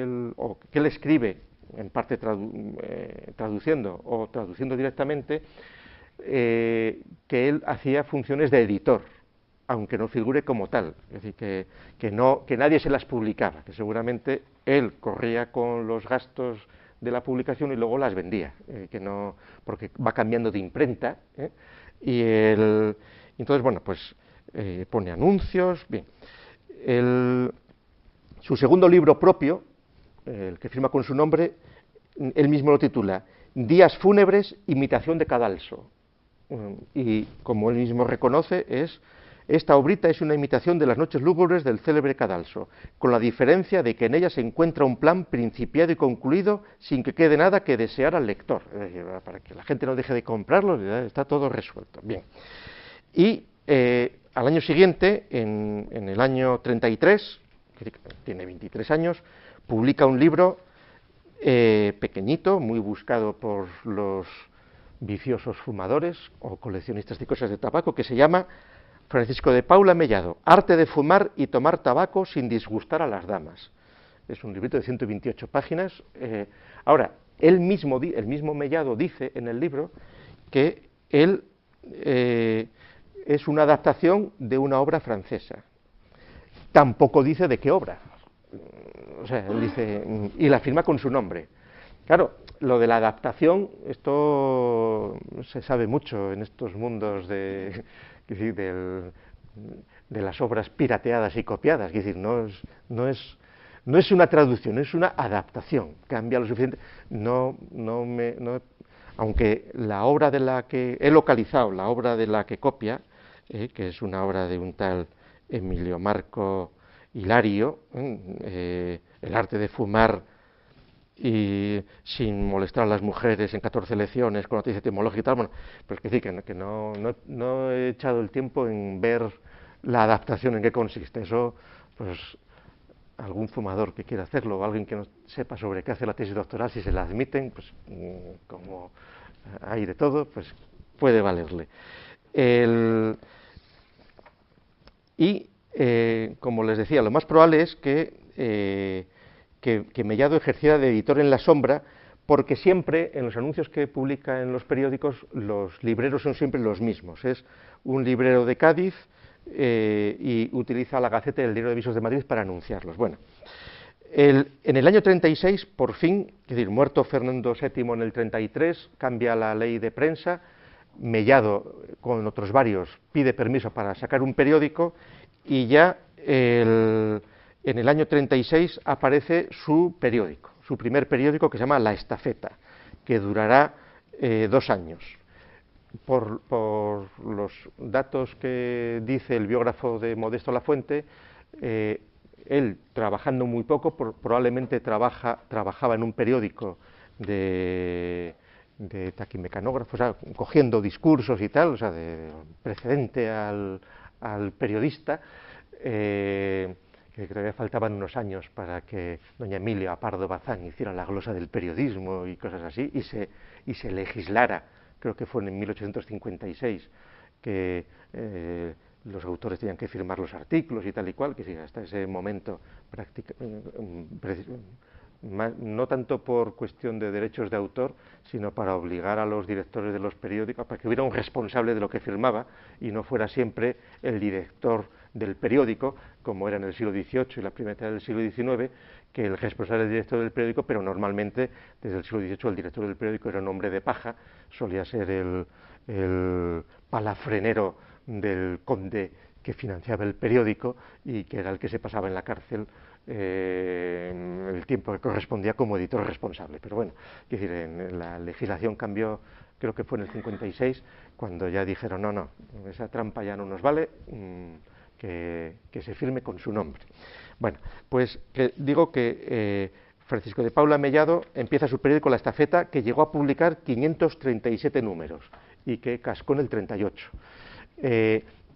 él escribe, en parte traduciendo o traduciendo directamente, que él hacía funciones de editor, aunque no figure como tal. Es decir, que nadie se las publicaba, que seguramente él corría con los gastos de la publicación y luego las vendía, porque va cambiando de imprenta, y entonces, bueno, pues pone anuncios, bien. Su segundo libro propio, el que firma con su nombre, él mismo lo titula Días fúnebres, imitación de Cadalso, y como él mismo reconoce, esta obrita es una imitación de las noches lúgubres del célebre Cadalso, con la diferencia de que en ella se encuentra un plan principiado y concluido sin que quede nada que desear al lector. Es decir, para que la gente no deje de comprarlo, está todo resuelto. Bien. Y al año siguiente, en el año 33, que tiene 23 años, publica un libro pequeñito, muy buscado por los viciosos fumadores o coleccionistas de cosas de tabaco, que se llama Francisco de Paula Mellado, Arte de fumar y tomar tabaco sin disgustar a las damas. Es un librito de 128 páginas. Ahora, el mismo Mellado dice en el libro que él es una adaptación de una obra francesa. tampoco dice de qué obra. O sea, él dice, y la firma con su nombre. Claro, lo de la adaptación, esto se sabe mucho en estos mundos de las obras pirateadas y copiadas. Es decir, no es una traducción, es una adaptación. Cambia lo suficiente. Aunque la obra de la que he localizado, la obra de la que copia, que es una obra de un tal Emilio Marco Hilario, el arte de fumar y sin molestar a las mujeres en 14 lecciones con noticia etimológica y tal, bueno, pues que decir que no he echado el tiempo en ver la adaptación en qué consiste. Eso, pues, algún fumador que quiera hacerlo o alguien que no sepa sobre qué hace la tesis doctoral, si se la admiten, pues como hay de todo, pues puede valerle. Como les decía, lo más probable es que Mellado ejerciera de editor en la sombra, porque siempre en los anuncios que publica en los periódicos los libreros son siempre los mismos. Es un librero de Cádiz y utiliza la Gaceta del Diario de Avisos de Madrid para anunciarlos. Bueno, en el año 36, por fin, es decir, muerto Fernando VII en el 33, cambia la ley de prensa. Mellado, con otros varios, pide permiso para sacar un periódico y ya en el año 36 aparece su periódico, su primer periódico, que se llama La Estafeta, que durará 2 años. Por los datos que dice el biógrafo de Modesto Lafuente, él, trabajando muy poco, probablemente trabajaba en un periódico de taquimecanógrafo, o sea, cogiendo discursos y tal, o sea, precedente al periodista, que todavía faltaban unos años para que doña Emilia Pardo Bazán hiciera la glosa del periodismo y cosas así, y se legislara, creo que fue en 1856, que los autores tenían que firmar los artículos y tal y cual, que sí, hasta ese momento no tanto por cuestión de derechos de autor, sino para obligar a los directores de los periódicos, para que hubiera un responsable de lo que firmaba y no fuera siempre el director del periódico, como era en el siglo XVIII y la primera mitad del siglo XIX, que el responsable era el director del periódico, pero normalmente desde el siglo XVIII el director del periódico era un hombre de paja, solía ser el palafrenero del conde que financiaba el periódico y que era el que se pasaba en la cárcel el tiempo que correspondía como editor responsable. Pero bueno, es decir, la legislación cambió, creo que fue en el 56, cuando ya dijeron, no, esa trampa ya no nos vale, que se firme con su nombre. Bueno, pues digo que Francisco de Paula Mellado empieza su periódico La Estafeta, que llegó a publicar 537 números y que cascó en el 38.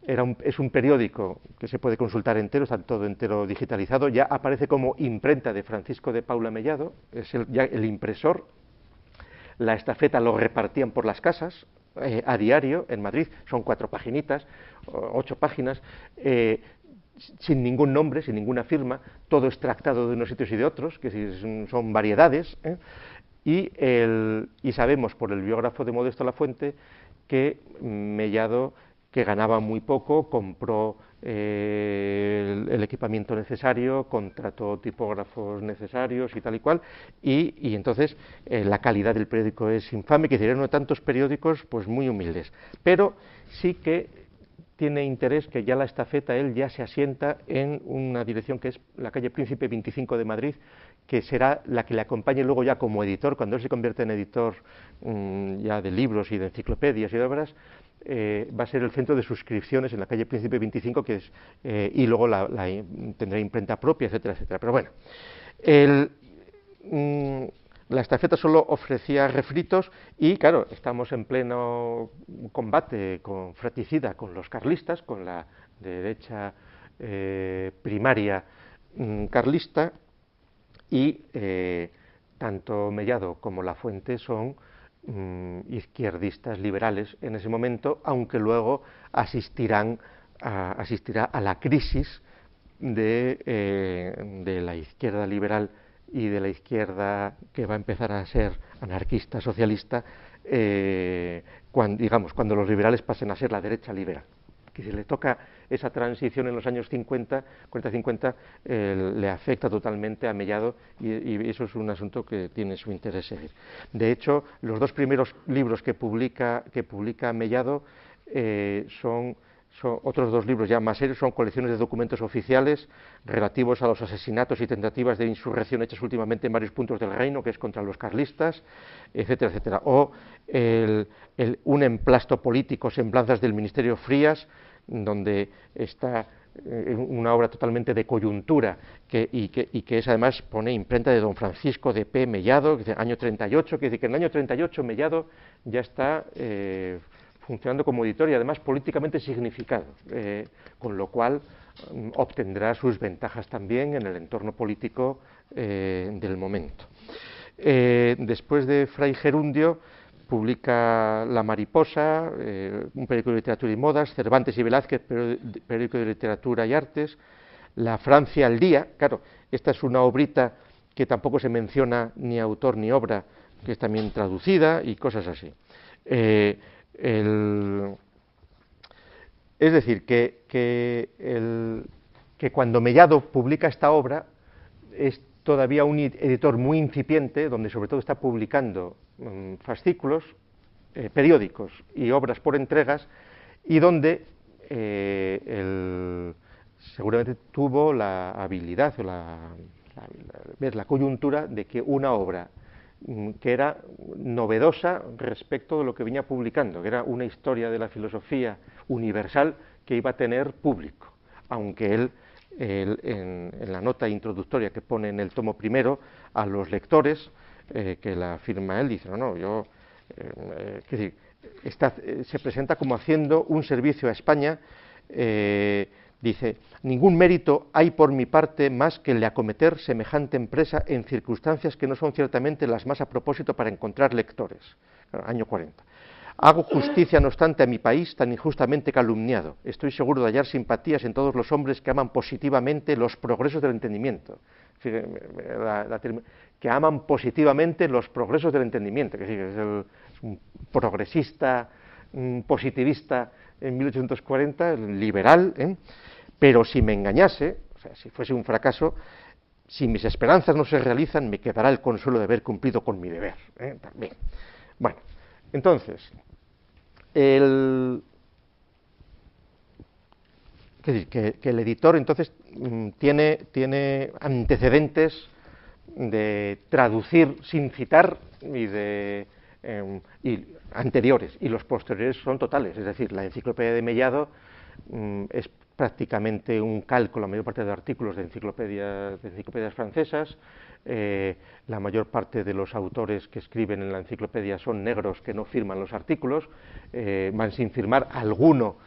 Es un periódico que se puede consultar entero, está todo entero digitalizado, ya aparece como imprenta de Francisco de Paula Mellado, es ya el impresor. La Estafeta lo repartían por las casas a diario en Madrid, son 4 paginitas, 8 páginas, sin ningún nombre, sin ninguna firma, todo extractado de unos sitios y de otros, que son variedades, y sabemos por el biógrafo de Modesto Lafuente que Mellado, que ganaba muy poco, compró el equipamiento necesario, contrató tipógrafos necesarios y tal y cual, y entonces la calidad del periódico es infame, que sería uno de tantos periódicos pues muy humildes, pero sí que tiene interés que ya La Estafeta, él ya se asienta en una dirección que es la calle Príncipe 25 de Madrid, que será la que le acompañe luego ya como editor, cuando él se convierte en editor ya de libros y de enciclopedias y de obras, va a ser el centro de suscripciones en la calle Príncipe 25, que es, y luego tendrá imprenta propia, etcétera, etcétera. Pero bueno, La Estafeta solo ofrecía refritos y, claro, estamos en pleno combate fratricida con los carlistas, con la derecha primaria carlista, y tanto Mellado como Lafuente son izquierdistas liberales en ese momento, aunque luego asistirá a la crisis de la izquierda liberal y de la izquierda que va a empezar a ser anarquista, socialista, cuando los liberales pasen a ser la derecha liberal. que se le toca esa transición en los años 50, 40-50, le afecta totalmente a Mellado y eso es un asunto que tiene su interés seguir. De hecho, los dos primeros libros que publica Mellado son otros dos libros ya más serios, son colecciones de documentos oficiales relativos a los asesinatos y tentativas de insurrección hechas últimamente en varios puntos del reino, que es contra los carlistas, etcétera, etcétera. O un emplasto político, semblanzas del Ministerio Frías, donde está una obra totalmente de coyuntura y que es además pone imprenta de don Francisco de P. Mellado, que dice año 38, que dice que en el año 38 Mellado ya está funcionando como editor y además políticamente significado, con lo cual obtendrá sus ventajas también en el entorno político del momento. Después de Fray Gerundio publica La Mariposa, un periódico de literatura y modas, Cervantes y Velázquez, periódico de literatura y artes, La Francia al día, claro, esta es una obrita que tampoco se menciona ni autor ni obra, que es también traducida y cosas así. Es decir, que cuando Mellado publica esta obra es todavía un editor muy incipiente, donde sobre todo está publicando fascículos, periódicos y obras por entregas, y donde seguramente tuvo la habilidad o la coyuntura de que una obra que era novedosa respecto de lo que venía publicando, que era una historia de la filosofía universal que iba a tener público, aunque él en la nota introductoria que pone en el tomo primero a los lectores, que la firma él, dice, es decir, se presenta como haciendo un servicio a España, dice, ningún mérito hay por mi parte más que el de acometer semejante empresa en circunstancias que no son ciertamente las más a propósito para encontrar lectores. Año 40. Hago justicia, no obstante, a mi país tan injustamente calumniado. Estoy seguro de hallar simpatías en todos los hombres que aman positivamente los progresos del entendimiento. Que aman positivamente los progresos del entendimiento. Que es un progresista, un positivista en 1840, liberal, pero si me engañase, o sea, si fuese un fracaso, si mis esperanzas no se realizan, me quedará el consuelo de haber cumplido con mi deber. También. Bueno, entonces, que el editor entonces tiene antecedentes de traducir sin citar y anteriores, y los posteriores son totales, es decir, la enciclopedia de Mellado es prácticamente un calco, la mayor parte de artículos de enciclopedias francesas, la mayor parte de los autores que escriben en la enciclopedia son negros que no firman los artículos, van sin firmar, alguno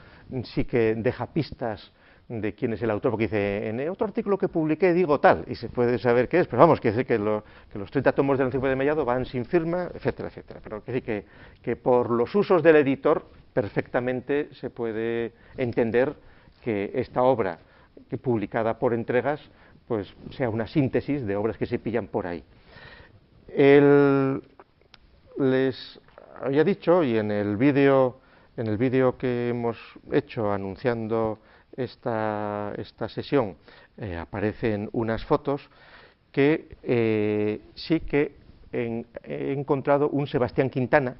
sí que deja pistas de quién es el autor, porque dice, en otro artículo que publiqué digo tal, y se puede saber qué es, pero vamos, quiere decir que los 30 tomos de la enciclopedia de Mellado van sin firma, etcétera, etcétera. Pero quiere decir que por los usos del editor perfectamente se puede entender que esta obra, que publicada por entregas, pues sea una síntesis de obras que se pillan por ahí. Les había dicho, y en el vídeo que hemos hecho anunciando esta sesión aparecen unas fotos que sí que he encontrado un Sebastián Quintana,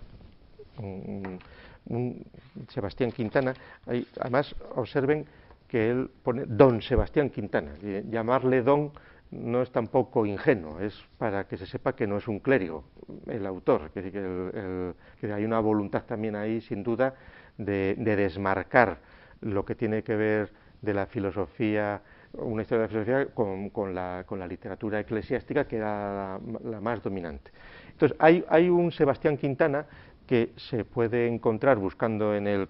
además observen que él pone don Sebastián Quintana, llamarle don no es tampoco ingenuo, es para que se sepa que no es un clérigo el autor, que hay una voluntad también ahí sin duda de desmarcar lo que tiene que ver de la filosofía, una historia de la filosofía con la literatura eclesiástica, que era la más dominante. Entonces hay un Sebastián Quintana que se puede encontrar buscando en el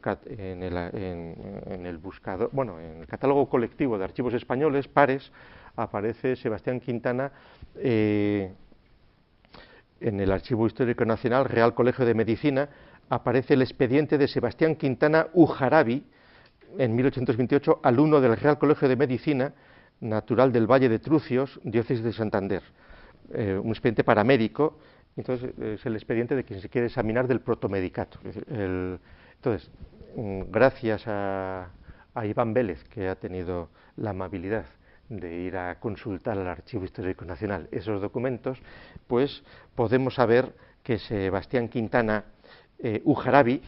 buscador, bueno, en el catálogo colectivo de archivos españoles, pares, aparece Sebastián Quintana en el Archivo Histórico Nacional, Real Colegio de Medicina, aparece el expediente de Sebastián Quintana Ujarabi, en 1828, alumno del Real Colegio de Medicina, natural del Valle de Trucios, diócesis de Santander, un expediente paramédico. Entonces es el expediente de quien se quiere examinar del protomedicato. Entonces, gracias a a Iván Vélez, que ha tenido la amabilidad de ir a consultar al Archivo Histórico Nacional esos documentos, pues podemos saber que Sebastián Quintana Ujarabi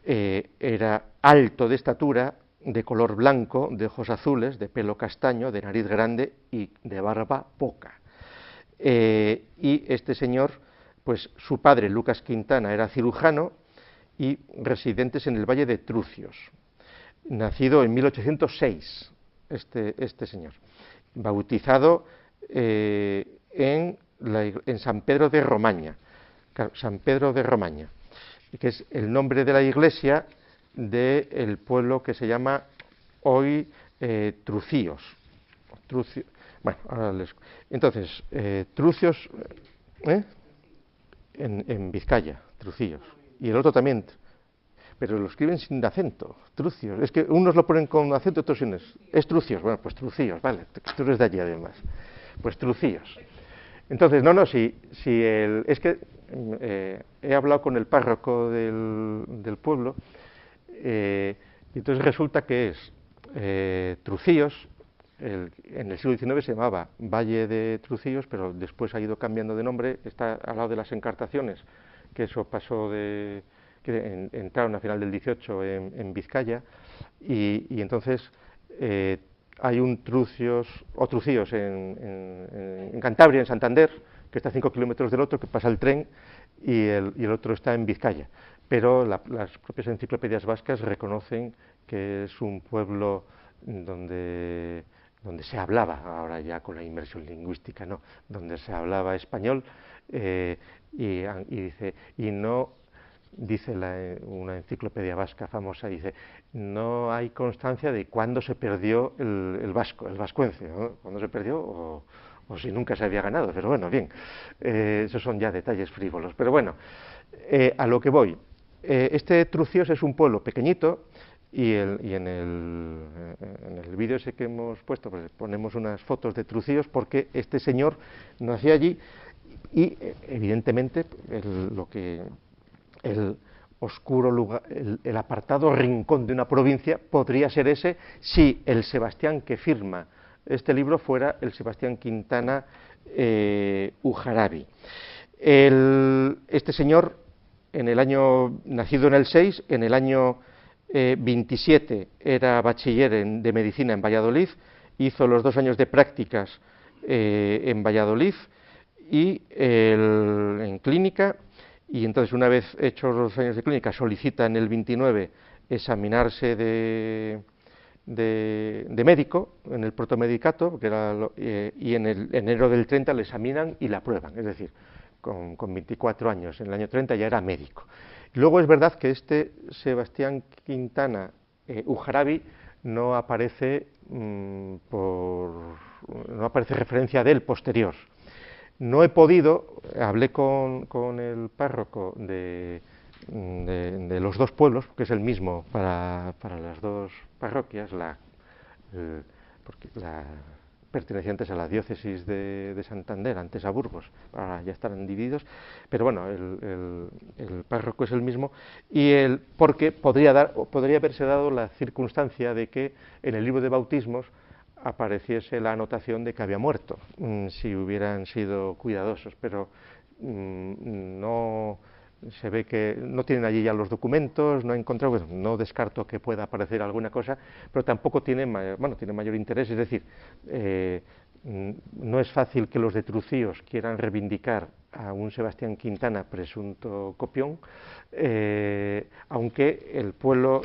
era alto de estatura, de color blanco, de ojos azules, de pelo castaño, de nariz grande y de barba poca. Y este señor, pues su padre, Lucas Quintana, era cirujano y residentes en el Valle de Trucios. Nacido en 1806, este señor, bautizado en San Pedro de Romaña, San Pedro de Romaña, que es el nombre de la iglesia del pueblo que se llama hoy Trucíos. Bueno, ahora entonces, Trucios, en Vizcaya, Trucíos, y el otro también, pero lo escriben sin acento, Trucios. Es que unos lo ponen con acento, otros sin. Es Trucios, bueno, pues Trucíos, vale, tú eres de allí además. Pues Trucíos. Entonces, es que he hablado con el párroco del pueblo, y entonces resulta que es Trucíos. En el siglo XIX se llamaba Valle de Trucíos, pero después ha ido cambiando de nombre, está al lado de las Encartaciones, que eso pasó que entraron a final del XVIII en Vizcaya, y entonces hay un Trucíos en Cantabria, en Santander, que está a 5 kilómetros del otro, que pasa el tren, y el otro está en Vizcaya. Pero las propias enciclopedias vascas reconocen que es un pueblo donde se hablaba, ahora ya con la inmersión lingüística, no, donde se hablaba español, dice una enciclopedia vasca famosa, dice, no hay constancia de cuándo se perdió el vascuence, ¿no? Cuándo se perdió o si nunca se había ganado, pero bueno, bien, esos son ya detalles frívolos. Pero bueno, a lo que voy, este Trucíos es un pueblo pequeñito, y en el vídeo ese que hemos puesto, pues ponemos unas fotos de Trucíos, porque este señor nació allí y evidentemente el oscuro lugar, el apartado rincón de una provincia podría ser ese si el Sebastián que firma este libro fuera el Sebastián Quintana Ujarabi. Este señor, nacido en el 6, en el año 27 era bachiller de medicina en Valladolid, hizo los 2 años de prácticas en Valladolid y en clínica, y entonces una vez hechos los 2 años de clínica solicita en el 29 examinarse de médico en el protomedicato, y en el enero del 30 le examinan y la aprueban, es decir, con 24 años, en el año 30 ya era médico. Luego es verdad que este Sebastián Quintana Ujarabi no aparece referencia de él posterior. No he podido, hablé con el párroco de los 2 pueblos, que es el mismo para las 2 parroquias, pertenecientes a la diócesis de Santander, antes a Burgos, ahora ya estarán divididos, pero bueno, el párroco es el mismo, porque podría haberse dado la circunstancia de que en el libro de bautismos apareciese la anotación de que había muerto, si hubieran sido cuidadosos, pero no se ve que no tienen allí ya los documentos, no he encontrado, bueno, no descarto que pueda aparecer alguna cosa, pero tampoco tiene mayor interés, es decir, no es fácil que los de Trucíos quieran reivindicar a un Sebastián Quintana presunto copión, aunque el pueblo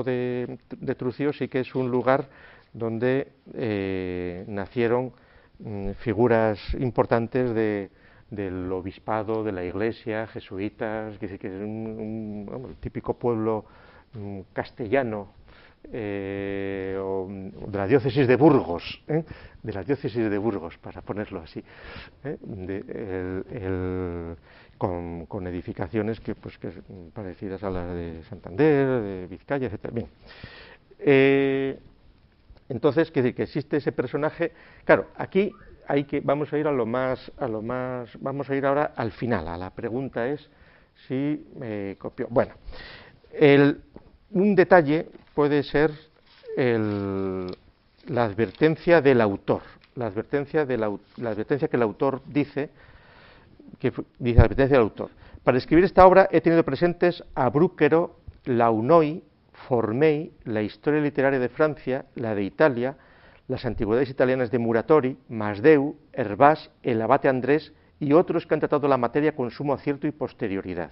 de Trucíos sí que es un lugar donde nacieron figuras importantes del obispado, de la iglesia, jesuitas, que es el típico pueblo castellano, o de la diócesis de Burgos, para ponerlo así, con edificaciones que parecidas a las de Santander, de Vizcaya, etc. Bien. Entonces, que existe ese personaje. Claro, aquí vamos a ir vamos a ir ahora al final. A la pregunta es si me copió. Bueno, un detalle puede ser la advertencia del autor, la advertencia que el autor dice, la advertencia del autor. Para escribir esta obra he tenido presentes a Brúquero, Launoy, Formey, la historia literaria de Francia, la de Italia, las antigüedades italianas de Muratori, Masdeu, Hervás, el abate Andrés y otros que han tratado la materia con sumo acierto y posterioridad.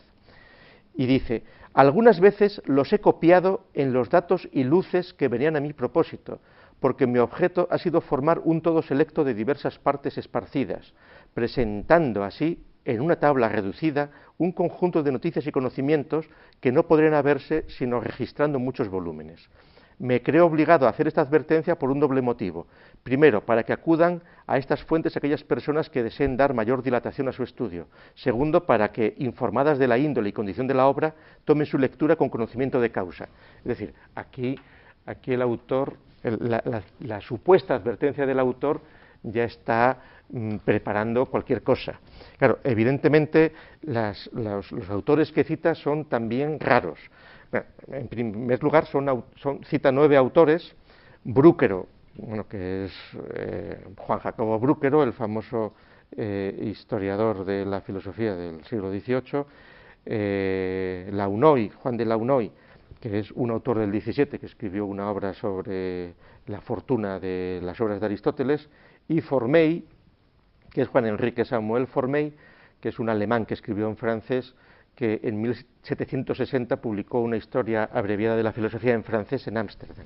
Y dice, algunas veces los he copiado en los datos y luces que venían a mi propósito, porque mi objeto ha sido formar un todo selecto de diversas partes esparcidas, presentando así, en una tabla reducida, un conjunto de noticias y conocimientos que no podrían haberse sino registrando muchos volúmenes. Me creo obligado a hacer esta advertencia por un doble motivo. Primero, para que acudan a estas fuentes aquellas personas que deseen dar mayor dilatación a su estudio. Segundo, para que, informadas de la índole y condición de la obra, tomen su lectura con conocimiento de causa. Es decir, aquí el autor, la supuesta advertencia del autor ya está preparando cualquier cosa. Claro, evidentemente los autores que cita son también raros. En primer lugar, cita 9 autores. Brúquero, que es Juan Jacobo Brúquero, el famoso historiador de la filosofía del siglo XVIII, Launoy, Juan de Launoy, que es un autor del XVII que escribió una obra sobre la fortuna de las obras de Aristóteles, y Formey, que es Juan Enrique Samuel Formey, que es un alemán que escribió en francés, que en 1760 publicó una historia abreviada de la filosofía en francés en Ámsterdam.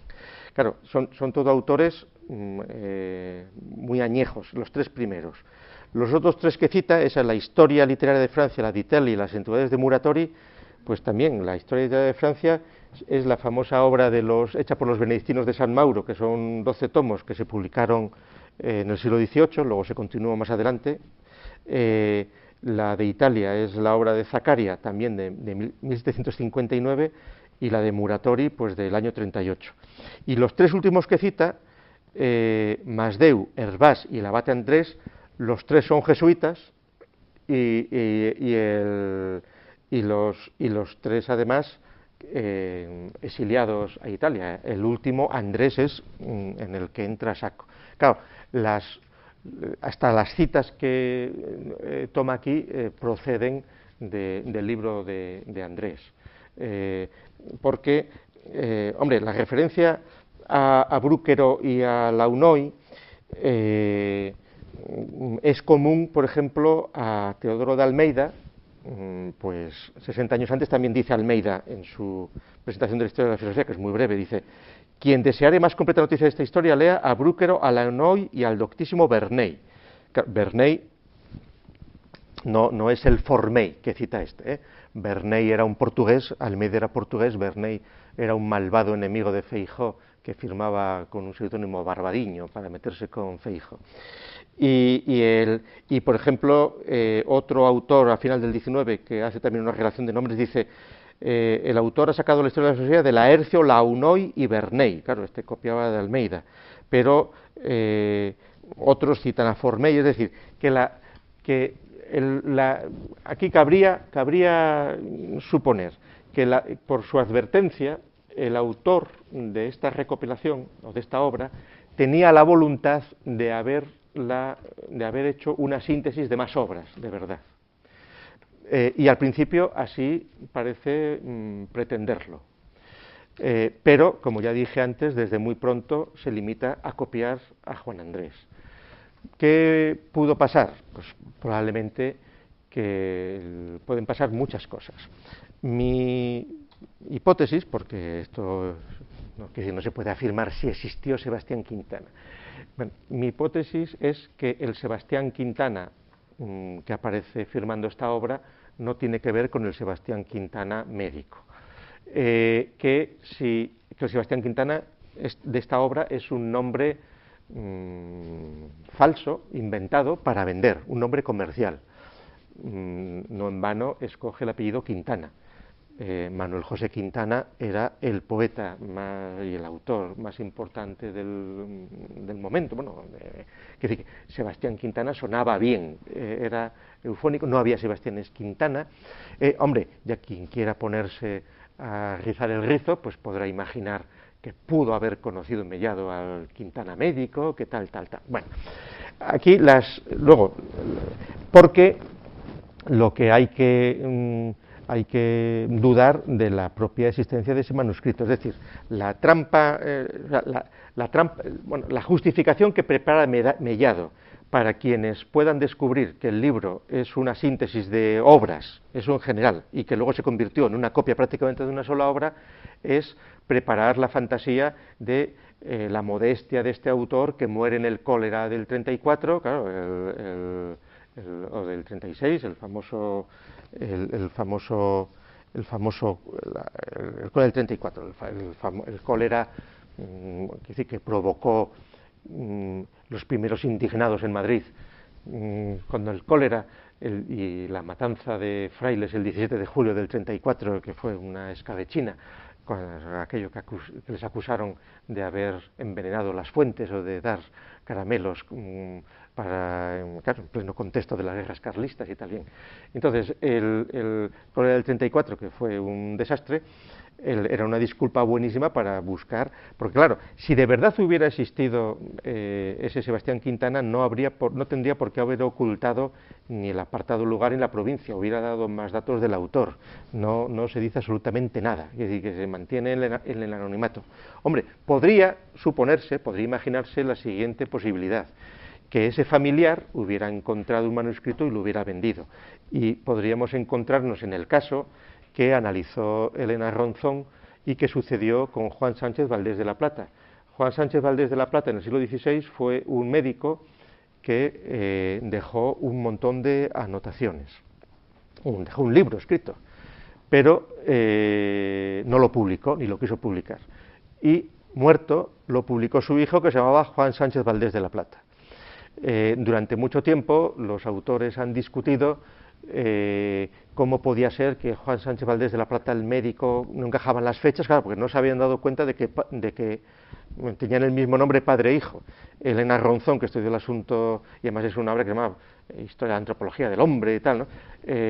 Claro, son todos autores muy añejos, los 3 primeros. Los otros 3 que cita, esa es la historia literaria de Francia, la de Italia y las antigüedades de Muratori, pues también la historia literaria de Francia es la famosa obra hecha por los benedictinos de San Mauro, que son 12 tomos que se publicaron en el siglo XVIII, luego se continuó más adelante. La de Italia es la obra de Zaccaria, también de 1759, y la de Muratori, pues del año 38. Y los 3 últimos que cita, Masdeu, Hervás y el abate Andrés, los 3 son jesuitas, y los 3 además exiliados a Italia. El último, Andrés, es en el que entra Sacco. Claro, hasta las citas que toma aquí proceden del libro de Andrés. Porque, hombre, la referencia a Brúquero y a Launoy es común, por ejemplo, a Teodoro de Almeida. Pues 60 años antes también dice Almeida en su presentación de la historia de la filosofía, que es muy breve, dice: quien deseare más completa noticia de esta historia, lea a Brúquero, a Launoy y al doctísimo Verney. Verney no es el Formey que cita Verney era un portugués, Almeida era portugués, Verney era un malvado enemigo de Feijóo que firmaba con un seudónimo Barbadiño para meterse con Feijóo. Y por ejemplo, otro autor a final del XIX que hace también una relación de nombres dice: el autor ha sacado la historia de la sociedad de Laercio, Launoy y Verney. Claro, copiaba de Almeida, pero otros citan a Formey, es decir, aquí cabría suponer que por su advertencia el autor de esta recopilación o de esta obra tenía la voluntad de haber hecho una síntesis de más obras, de verdad. Y al principio así parece pretenderlo. Pero, como ya dije antes, desde muy pronto se limita a copiar a Juan Andrés. ¿Qué pudo pasar? Pues probablemente que pueden pasar muchas cosas. Mi hipótesis, porque esto no se puede afirmar si existió Sebastián Quintana. Bueno, mi hipótesis es que el Sebastián Quintana que aparece firmando esta obra no tiene que ver con el Sebastián Quintana médico. Que el Sebastián Quintana de esta obra es un nombre falso, inventado para vender, un nombre comercial. No en vano escoge el apellido Quintana. Manuel José Quintana era el poeta y el autor más importante del momento. Bueno, Sebastián Quintana sonaba bien, era eufónico, no había Sebastiánes Quintana. Hombre, ya quien quiera ponerse a rizar el rizo, pues podrá imaginar que pudo haber conocido Mellado al Quintana médico, que tal. Bueno, aquí luego, porque lo que hay que dudar de la propia existencia de ese manuscrito, es decir, la justificación que prepara Mellado para quienes puedan descubrir que el libro es una síntesis de obras, eso en general, y que luego se convirtió en una copia prácticamente de una sola obra, es preparar la fantasía de la modestia de este autor que muere en el cólera del 34, claro, o del 36, el cólera del 34, el cólera que provocó los primeros indignados en Madrid, cuando el cólera y la matanza de frailes el 17 de julio del 34, que fue una escabechina, aquello que les acusaron de haber envenenado las fuentes o de dar caramelos claro, en pleno contexto de las guerras carlistas y tal bien. Entonces, el cólera del 34, que fue un desastre, era una disculpa buenísima para buscar, porque claro, si de verdad hubiera existido ese Sebastián Quintana, no tendría por qué haber ocultado ni el apartado lugar ni la provincia, hubiera dado más datos del autor, no se dice absolutamente nada, es decir, que se mantiene en el anonimato. Hombre, podría imaginarse la siguiente posibilidad, que ese familiar hubiera encontrado un manuscrito y lo hubiera vendido, y podríamos encontrarnos en el caso que analizó Elena Ronzón y que sucedió con Juan Sánchez Valdés de la Plata. Juan Sánchez Valdés de la Plata en el siglo XVI fue un médico que dejó un montón de anotaciones, dejó un libro escrito, pero no lo publicó ni lo quiso publicar. Y muerto lo publicó su hijo, que se llamaba Juan Sánchez Valdés de la Plata. Durante mucho tiempo los autores han discutido cómo podía ser que Juan Sánchez Valdés de la Plata, el médico, no encajaban las fechas, claro, porque no se habían dado cuenta de que tenían el mismo nombre padre e hijo. Elena Ronzón, que estudió el asunto, y además es una obra que se llama Historia de la Antropología del Hombre y tal, ¿no?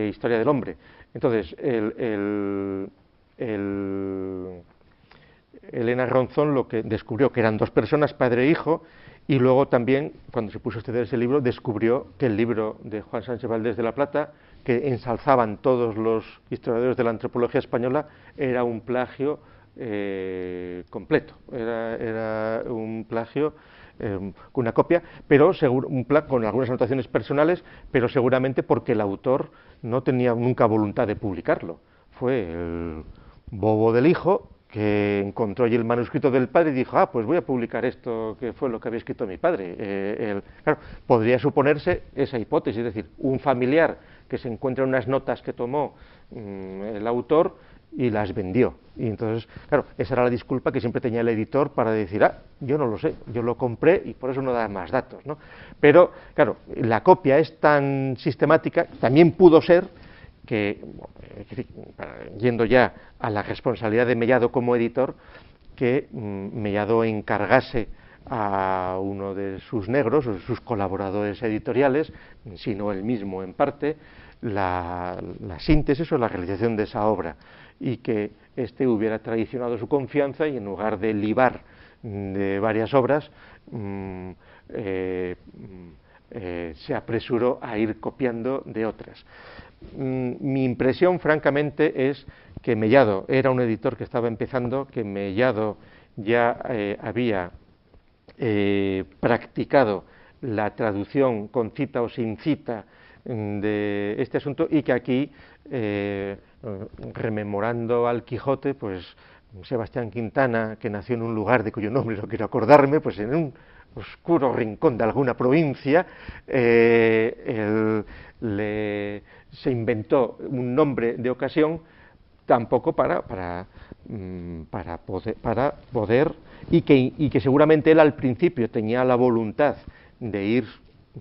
Historia del Hombre. Entonces, Elena Ronzón lo que descubrió que eran dos personas, padre e hijo, y luego también, cuando se puso a estudiar ese libro, descubrió que el libro de Juan Sánchez Valdés de la Plata, que ensalzaban todos los historiadores de la antropología española, era un plagio completo, era un plagio, una copia, pero con algunas anotaciones personales, pero seguramente porque el autor no tenía nunca voluntad de publicarlo. Fue el bobo del hijo que encontró allí el manuscrito del padre y dijo, pues voy a publicar esto que fue lo que había escrito mi padre. Claro, podría suponerse esa hipótesis, es decir, un familiar que se encuentra en unas notas que tomó el autor y las vendió. Y entonces, claro, esa era la disculpa que siempre tenía el editor para decir, yo no lo sé, yo lo compré y por eso no da más datos, ¿no? Pero, claro, la copia es tan sistemática, también pudo ser que, yendo ya a la responsabilidad de Mellado como editor, que Mellado encargase a uno de sus negros, o de sus colaboradores editoriales, sino él mismo en parte, la síntesis o la realización de esa obra, y que éste hubiera traicionado su confianza y en lugar de libar de varias obras, se apresuró a ir copiando de otras. Mi impresión, francamente, es que Mellado era un editor que estaba empezando, que Mellado ya había practicado la traducción con cita o sin cita de este asunto, y que aquí, rememorando al Quijote, pues Sebastián Quintana, que nació en un lugar de cuyo nombre no quiero acordarme, pues en un oscuro rincón de alguna provincia, se inventó un nombre de ocasión, tampoco para poder y que seguramente él al principio tenía la voluntad de ir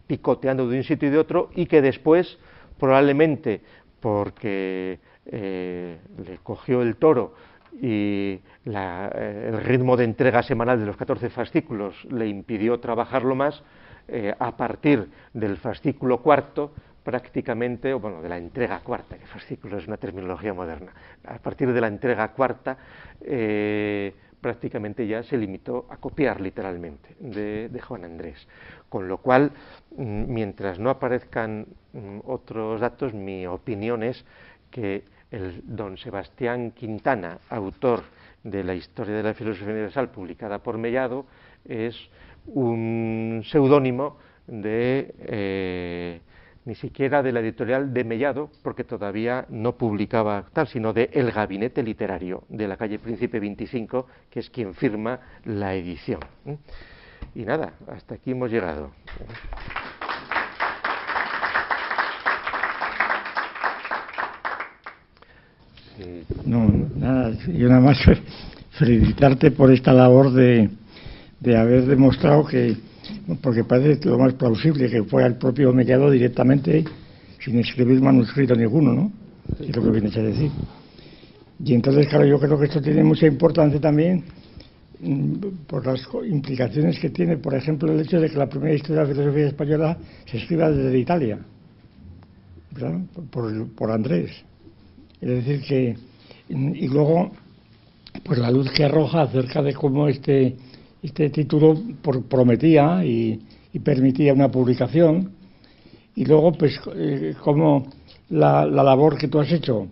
picoteando de un sitio y de otro, y que después, probablemente porque le cogió el toro y el ritmo de entrega semanal de los 14 fascículos le impidió trabajarlo más, a partir del fascículo cuarto prácticamente, o bueno, de la entrega cuarta, que fascículo es una terminología moderna, a partir de la entrega cuarta prácticamente ya se limitó a copiar literalmente de Juan Andrés, con lo cual, mientras no aparezcan otros datos, mi opinión es que el don Sebastián Quintana, autor de la Historia de la Filosofía Universal publicada por Mellado, es un seudónimo de ni siquiera de la editorial de Mellado, porque todavía no publicaba tal, sino de El Gabinete Literario, de la calle Príncipe 25, que es quien firma la edición. Y nada, hasta aquí hemos llegado. Sí. No, nada, yo nada más felicitarte por esta labor de haber demostrado que, porque parece lo más plausible, que fue al propio Mellado directamente, sin escribir manuscrito ninguno, ¿no? Es lo que vienes a decir. Y entonces, claro, yo creo que esto tiene mucha importancia también por las implicaciones que tiene, por ejemplo, el hecho de que la primera historia de la filosofía española se escriba desde Italia, ¿verdad? Por Andrés. Es decir que, y luego, pues la luz que arroja acerca de cómo este título prometía y permitía una publicación, y luego pues como la labor que tú has hecho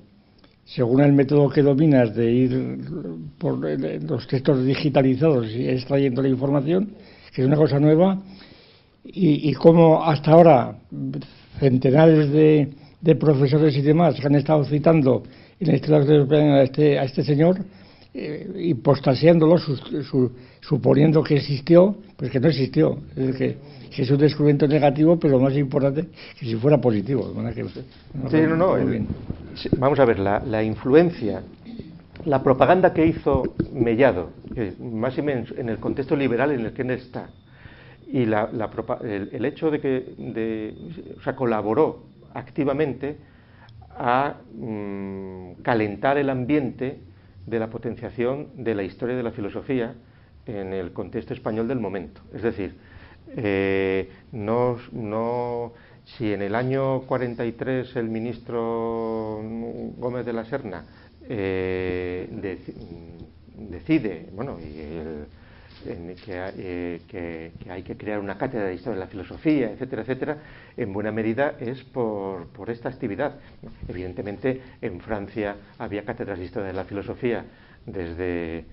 según el método que dominas de ir por los textos digitalizados y extrayendo la información, que es una cosa nueva, y cómo hasta ahora centenares de profesores y demás que han estado citando en la historia europea a este señor y postaseándolo, suponiendo que existió, pues que no existió. Es decir, que es un descubrimiento negativo, pero lo más importante, que si fuera positivo. Vamos a ver, la influencia, la propaganda que hizo Mellado, que más o menos en el contexto liberal en el que él está, y el hecho de que colaboró activamente a calentar el ambiente de la potenciación de la historia de la filosofía en el contexto español del momento. Es decir, si en el año 43 el ministro Gómez de la Serna decide, bueno, que hay que crear una cátedra de historia de la filosofía, etcétera, etcétera, en buena medida es por esta actividad. Evidentemente, en Francia había cátedras de historia de la filosofía desde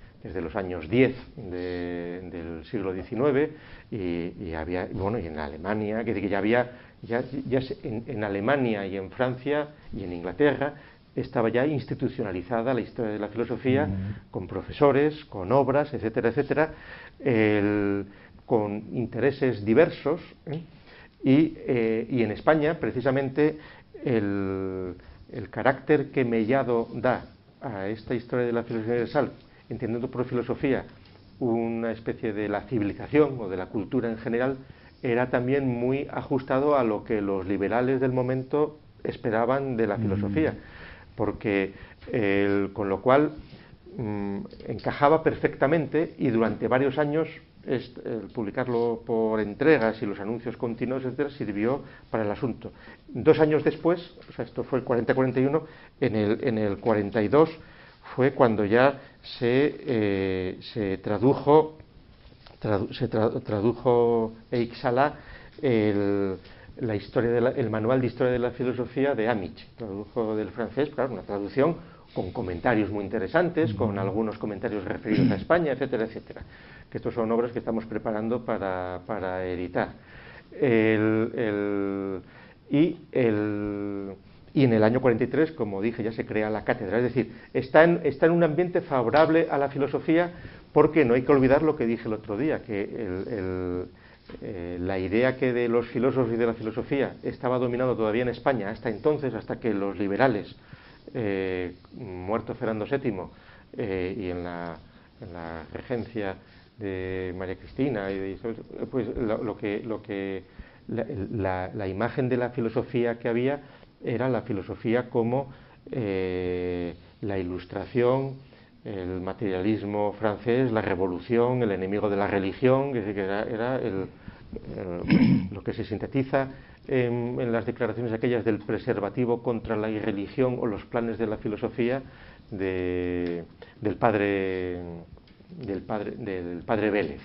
los años 10 del siglo XIX y había, bueno, y en Alemania, que ya había, en Alemania y en Francia y en Inglaterra estaba ya institucionalizada la historia de la filosofía, con profesores, con obras, etcétera, etcétera, con intereses diversos, y en España, precisamente, el carácter que Mellado da a esta historia de la filosofía universal, entendiendo por filosofía una especie de la civilización o de la cultura en general, era también muy ajustado a lo que los liberales del momento esperaban de la filosofía, porque con lo cual encajaba perfectamente, y durante varios años el publicarlo por entregas y los anuncios continuos, etcétera, sirvió para el asunto. 2 años después, o sea, esto fue el 40-41, en el 42 fue cuando ya se tradujo Eixala la historia el manual de historia de la filosofía de Amiche, tradujo del francés, claro, una traducción con comentarios muy interesantes, con algunos comentarios referidos a España, etcétera, etcétera, que estos son obras que estamos preparando para editar. Y en el año 43, como dije, ya se crea la cátedra, es decir, está en un ambiente favorable a la filosofía, porque no hay que olvidar lo que dije el otro día, que la idea que de los filósofos y de la filosofía estaba dominando todavía en España hasta entonces, hasta que los liberales, muerto Fernando VII, y en la regencia de María Cristina y de Isabel, pues la imagen de la filosofía que había era la filosofía como la Ilustración, el materialismo francés, la revolución, el enemigo de la religión, que era lo que se sintetiza en las declaraciones aquellas del preservativo contra la irreligión o los planes de la filosofía del padre Vélez,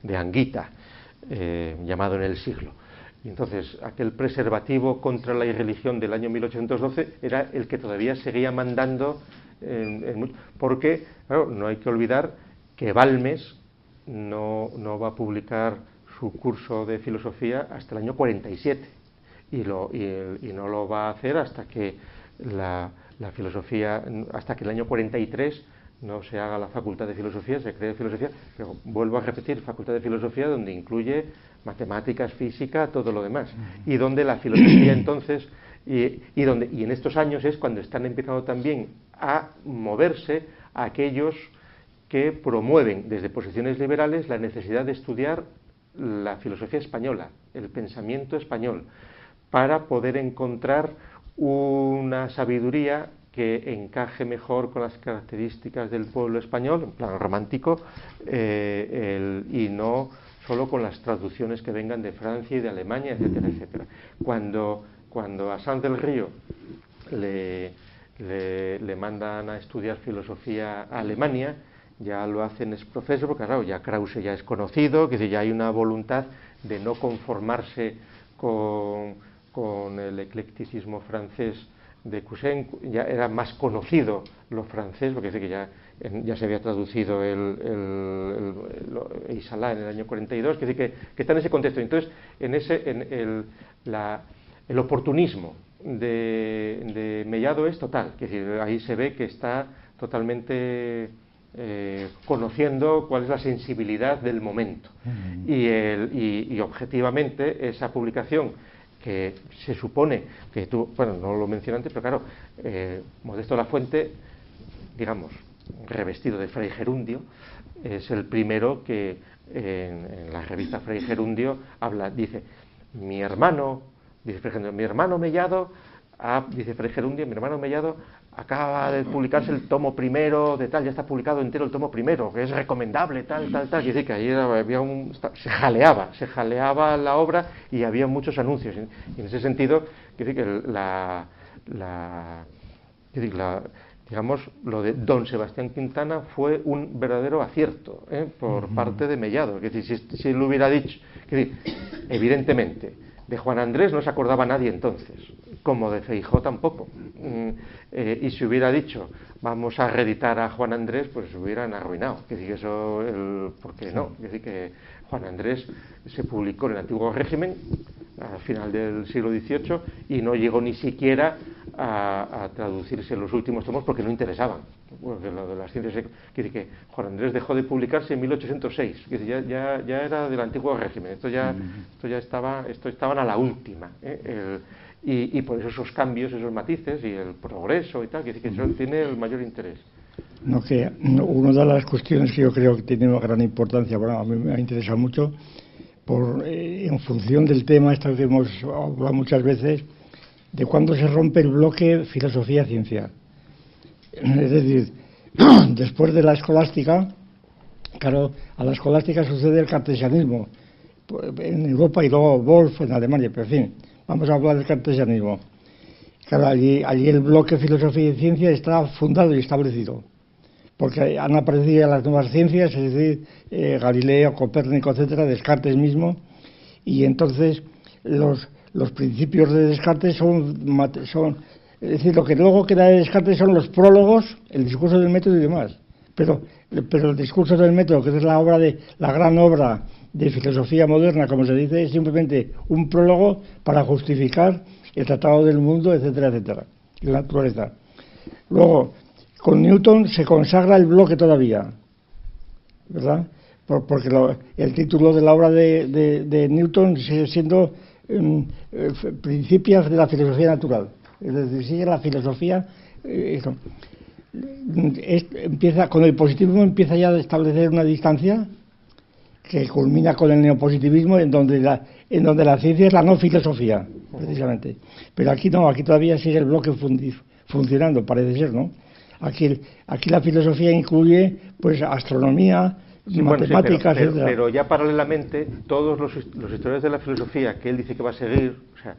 de Anguita, llamado En el siglo. Y entonces, aquel preservativo contra la irreligión del año 1812 era el que todavía seguía mandando, porque, claro, no hay que olvidar que Balmes no va a publicar su curso de filosofía hasta el año 47 y no lo va a hacer hasta que la filosofía, hasta que el año 43 no se haga la facultad de filosofía, se cree filosofía, pero vuelvo a repetir, facultad de filosofía donde incluye matemáticas, física, todo lo demás, y donde la filosofía entonces, y en estos años es cuando están empezando también a moverse aquellos que promueven desde posiciones liberales la necesidad de estudiar la filosofía española, el pensamiento español, para poder encontrar una sabiduría que encaje mejor con las características del pueblo español, en plan romántico, y no solo con las traducciones que vengan de Francia y de Alemania, etcétera, etcétera. Cuando a Sanz del Río le mandan a estudiar filosofía a Alemania, ya lo hacen ex profeso, porque claro, ya Krause ya es conocido, que ya hay una voluntad de no conformarse con el eclecticismo francés de Cousin, ya era más conocido lo francés, porque dice que ya se había traducido el Isalá en el año 42, que dice que está en ese contexto. Entonces, el oportunismo de Mellado es total, que decir, ahí se ve que está totalmente conociendo cuál es la sensibilidad del momento. Y objetivamente esa publicación, que se supone que tú, bueno, no lo mencioné antes, pero claro, Modesto Lafuente, digamos, revestido de Fray Gerundio, es el primero que en la revista Fray Gerundio dice, mi hermano Mellado, dice Fray Gerundio, mi hermano Mellado acaba de publicarse el tomo primero de tal, ya está publicado entero el tomo primero, que es recomendable, tal, quiere decir que ahí se jaleaba la obra y había muchos anuncios, y en ese sentido, quiere decir que digamos, lo de don Sebastián Quintana fue un verdadero acierto por parte de Mellado, es decir, si él lo hubiera dicho, evidentemente, de Juan Andrés no se acordaba nadie entonces, como de Feijóo tampoco. Y si hubiera dicho, vamos a reeditar a Juan Andrés, pues se hubieran arruinado. ¿Qué decir, ¿por qué no? Es decir, que Juan Andrés se publicó en el Antiguo Régimen al final del siglo XVIII y no llegó ni siquiera a traducirse los últimos tomos porque no interesaban. Porque lo de las ciencias, quiere decir que Juan Andrés dejó de publicarse en 1806, que ya era del Antiguo Régimen, esto estaban a la última, y por eso esos cambios, esos matices y el progreso y tal, que eso tiene el mayor interés. Una de las cuestiones que yo creo que tiene una gran importancia, bueno, a mí me ha interesado mucho, en función del tema esto que hemos hablado muchas veces, de cuándo se rompe el bloque filosofía-ciencia. Es decir, después de la escolástica, claro, a la escolástica sucede el cartesianismo en Europa y luego Wolff en Alemania, pero en fin, vamos a hablar del cartesianismo. Claro, allí el bloque filosofía y ciencia está fundado y establecido, porque han aparecido las nuevas ciencias, es decir, Galileo, Copérnico, etcétera, Descartes mismo, y entonces los principios de Descartes son es decir, lo que luego queda de Descartes son los prólogos, el discurso del método y demás. Pero el discurso del método, que es la gran obra de filosofía moderna, como se dice, es simplemente un prólogo para justificar el tratado del mundo, etcétera, etcétera, y la naturaleza. Luego, con Newton se consagra el bloque todavía, ¿verdad? Porque el título de la obra de Newton sigue siendo Principios de la filosofía natural. Es decir, sigue la filosofía, empieza con el positivismo, empieza ya a establecer una distancia que culmina con el neopositivismo, en donde la ciencia es la no filosofía, precisamente. Pero aquí no, aquí todavía sigue el bloque funcionando, parece ser, ¿no? Aquí la filosofía incluye, pues, astronomía, matemáticas, bueno, sí, pero ya paralelamente todos los historiadores de la filosofía que él dice que va a seguir, o sea,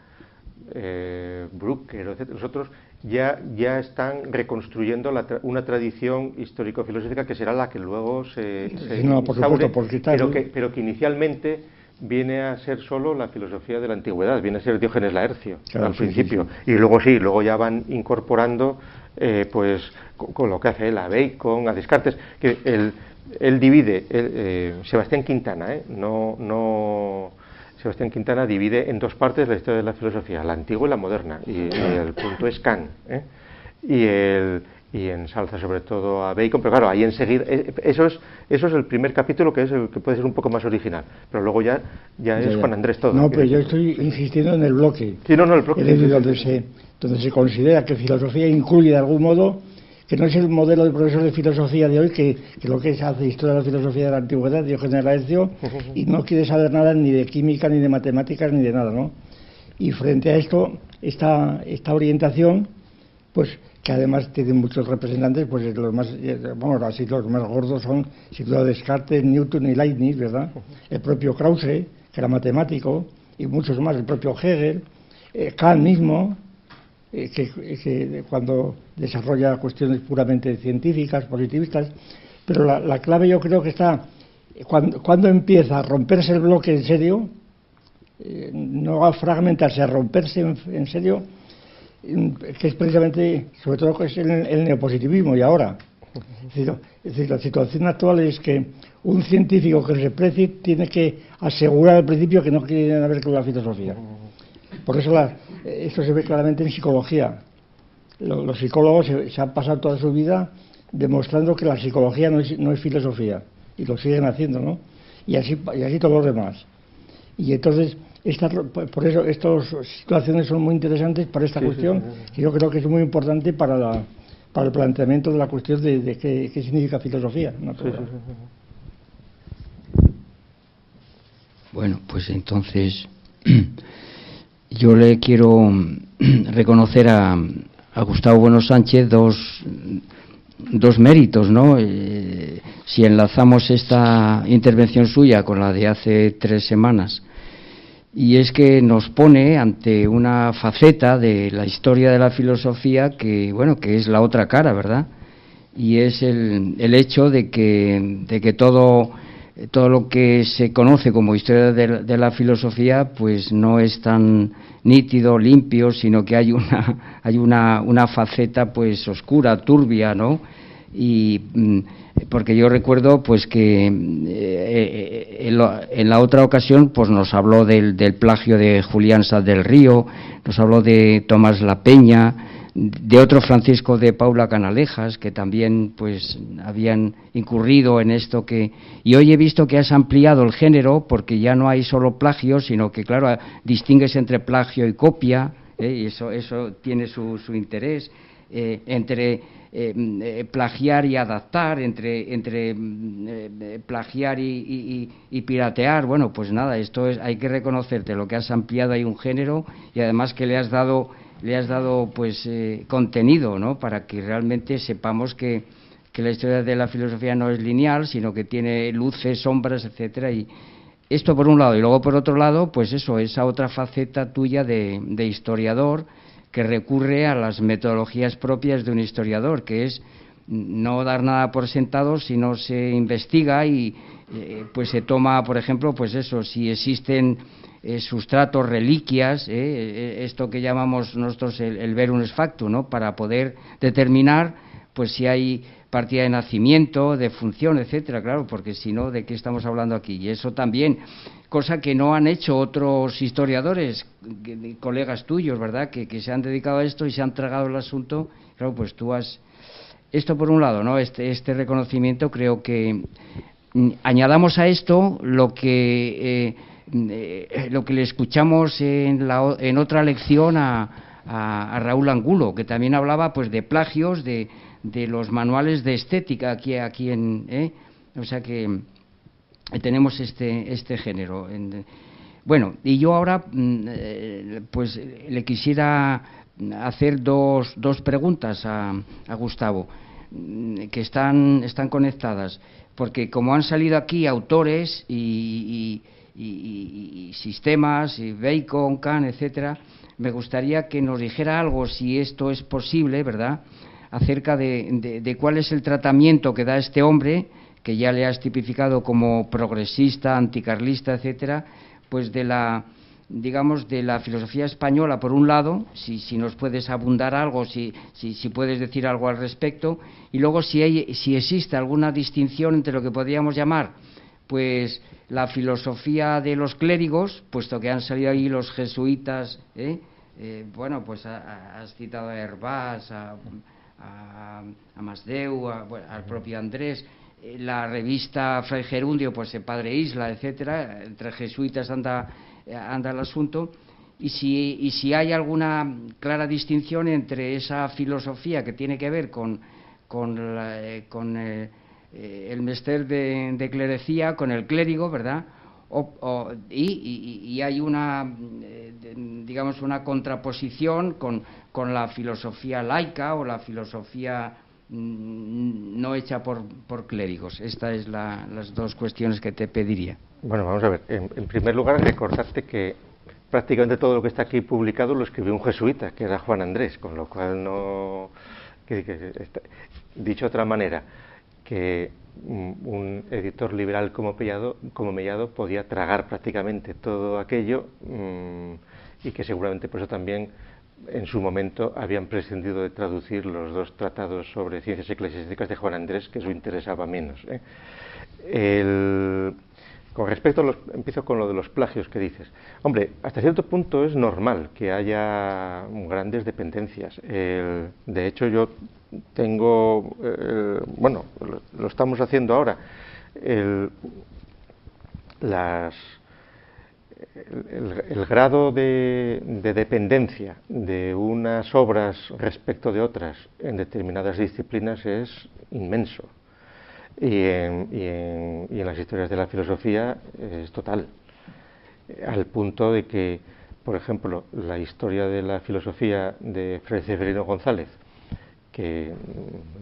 Brooker, etc., los otros ya están reconstruyendo una tradición histórico-filosófica que será la que luego se no, por instaure, supuesto, pero que inicialmente viene a ser solo la filosofía de la antigüedad, viene a ser Diógenes Laercio, claro, al principio, sí. Y luego ya van incorporando pues con lo que hace él a Bacon, a Descartes, que él divide, Sebastián Quintana, Sebastián Quintana divide en dos partes la historia de la filosofía, la antigua y la moderna, y el punto es Kant, y ensalza sobre todo a Bacon, pero claro, ahí enseguida, eso es el primer capítulo, que es el que puede ser un poco más original, pero luego ya es Juan Andrés todo. No, pero yo estoy insistiendo en el bloque. Sí, el bloque. Es decir, donde se considera que filosofía incluye de algún modo, que no es el modelo de profesor de filosofía de hoy, que lo que hace historia de la filosofía de la antigüedad, Diógenes Laercio, y no quiere saber nada ni de química, ni de matemáticas, ni de nada, ¿no? Y frente a esto, esta orientación, pues que además tiene muchos representantes, pues los más gordos son, sin duda, Descartes, Newton y Leibniz, ¿verdad? El propio Krause, que era matemático, y muchos más, el propio Hegel, Kant mismo, que cuando desarrolla cuestiones puramente científicas, positivistas, pero la clave yo creo que está cuando empieza a romperse el bloque en serio, no a fragmentarse, a romperse en serio, que es precisamente, sobre todo, es el neopositivismo. Y ahora, es decir, la situación actual es que un científico que se precie tiene que asegurar al principio que no quiere nada que ver con la filosofía. Por eso esto se ve claramente en psicología. Los psicólogos se han pasado toda su vida demostrando que la psicología no es filosofía, y lo siguen haciendo, ¿no? Y así todos los demás. Y entonces, por eso estas situaciones son muy interesantes para esta cuestión, y yo creo que es muy importante para el planteamiento de la cuestión de qué significa filosofía. Bueno, pues entonces yo le quiero reconocer a Gustavo Bueno Sánchez dos méritos, ¿no? Si enlazamos esta intervención suya con la de hace 3 semanas, y es que nos pone ante una faceta de la historia de la filosofía que es la otra cara, ¿verdad? Y es el hecho de que todo lo que se conoce como historia de la filosofía pues no es tan nítido, limpio, sino que hay una faceta pues oscura, turbia, ¿no? Y porque yo recuerdo pues que en la otra ocasión pues nos habló del plagio de Julián Sá del Río, nos habló de Tomás La Peña, de otro Francisco de Paula Canalejas, que también pues habían incurrido en esto y hoy he visto que has ampliado el género, porque ya no hay solo plagio, sino que claro, distingues entre plagio y copia, y eso tiene su interés, entre plagiar y adaptar, entre plagiar y piratear. Bueno, pues nada, hay que reconocerte lo que has ampliado ahí un género, y además que le has dado pues contenido, ¿no? Para que realmente sepamos que la historia de la filosofía no es lineal, sino que tiene luces, sombras, etcétera. Y esto por un lado, y luego por otro lado, pues eso, esa otra faceta tuya de historiador, que recurre a las metodologías propias de un historiador, que es no dar nada por sentado, sino se investiga y pues se toma, por ejemplo, pues eso, si existen sustratos, reliquias, esto que llamamos nosotros el verum ex factum, ¿no? Para poder determinar pues si hay partida de nacimiento, de función, etcétera, claro, porque si no, ¿de qué estamos hablando aquí? Y eso también, cosa que no han hecho otros historiadores, colegas tuyos, ¿verdad?, que se han dedicado a esto y se han tragado el asunto. Claro, pues tú has... Esto por un lado, ¿no? Este reconocimiento, creo que añadamos a esto lo que le escuchamos en otra lección a Raúl Angulo, que también hablaba pues de plagios de los manuales de estética aquí o sea que tenemos este género. Bueno, y yo ahora pues le quisiera hacer dos preguntas a Gustavo. que están conectadas, porque como han salido aquí autores y sistemas, y Bacon, Kant, etcétera, me gustaría que nos dijera algo, si esto es posible, ¿verdad?, acerca de cuál es el tratamiento que da este hombre, que ya le has tipificado como progresista, anticarlista, etcétera, pues de la filosofía española, por un lado, si nos puedes abundar algo, si puedes decir algo al respecto, y luego si existe alguna distinción entre lo que podríamos llamar, pues, la filosofía de los clérigos, puesto que han salido ahí los jesuitas, bueno, pues has citado a Hervás, a Masdeu, al propio Andrés, la revista Fray Gerundio, pues el Padre Isla, etcétera, entre jesuitas anda el asunto, y si hay alguna clara distinción entre esa filosofía que tiene que ver con el mester de clerecía, con el clérigo, ¿verdad?, y hay una contraposición con la filosofía laica o la filosofía no hecha por clérigos. Estas es las dos cuestiones que te pediría. Bueno, vamos a ver. En primer lugar, recordarte que prácticamente todo lo que está aquí publicado lo escribió un jesuita, que era Juan Andrés, con lo cual no... dicho de otra manera, que un editor liberal como Mellado podía tragar prácticamente todo aquello, y que seguramente por eso también en su momento habían prescindido de traducir los dos tratados sobre ciencias eclesiásticas de Juan Andrés, que eso interesaba menos. Con respecto empiezo con lo de los plagios que dices. Hombre, hasta cierto punto es normal que haya grandes dependencias. De hecho, yo tengo, bueno, lo estamos haciendo ahora, el grado de dependencia de unas obras respecto de otras en determinadas disciplinas es inmenso. Y en las historias de la filosofía es total, al punto de que, por ejemplo, la historia de la filosofía de Fray Ceferino González, que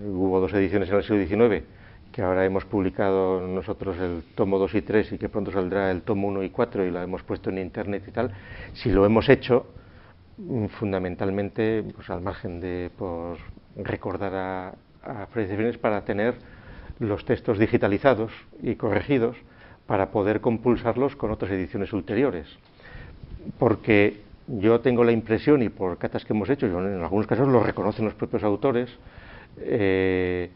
hubo 2 ediciones en el siglo XIX, que ahora hemos publicado nosotros el tomo 2 y 3 y que pronto saldrá el tomo 1 y 4 y lo hemos puesto en internet y tal, si lo hemos hecho fundamentalmente, pues al margen de recordar a Fray Ceferino, para tener los textos digitalizados y corregidos para poder compulsarlos con otras ediciones ulteriores, porque yo tengo la impresión, y por catas que hemos hecho, en algunos casos lo reconocen los propios autores, que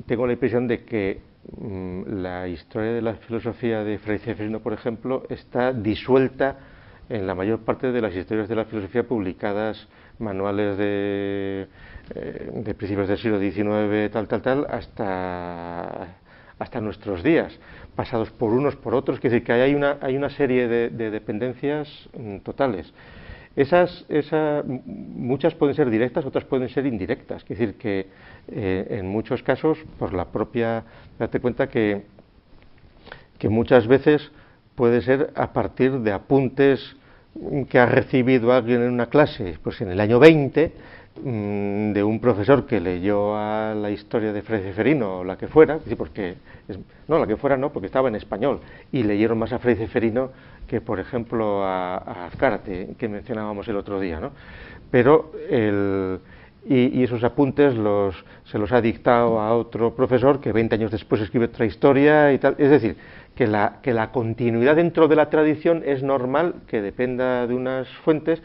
tengo la impresión de que la historia de la filosofía de Fray Ceferino, por ejemplo, está disuelta en la mayor parte de las historias de la filosofía publicadas, manuales de principios del siglo XIX, hasta nuestros días, pasados por unos por otros. Es decir, que hay una serie de dependencias totales. Muchas pueden ser directas, otras pueden ser indirectas. Es decir, que en muchos casos, por la propia... Date cuenta que muchas veces puede ser a partir de apuntes que ha recibido alguien en una clase, pues en el año 20, de un profesor que leyó a la historia de Fray Ceferino, o la que fuera, porque porque estaba en español, y leyeron más a Fray Ceferino que, por ejemplo, a Azcárate, que mencionábamos el otro día, ¿no? Pero y esos apuntes se los ha dictado a otro profesor que 20 años después escribe otra historia y tal. Es decir, que la continuidad dentro de la tradición es normal que dependa de unas fuentes,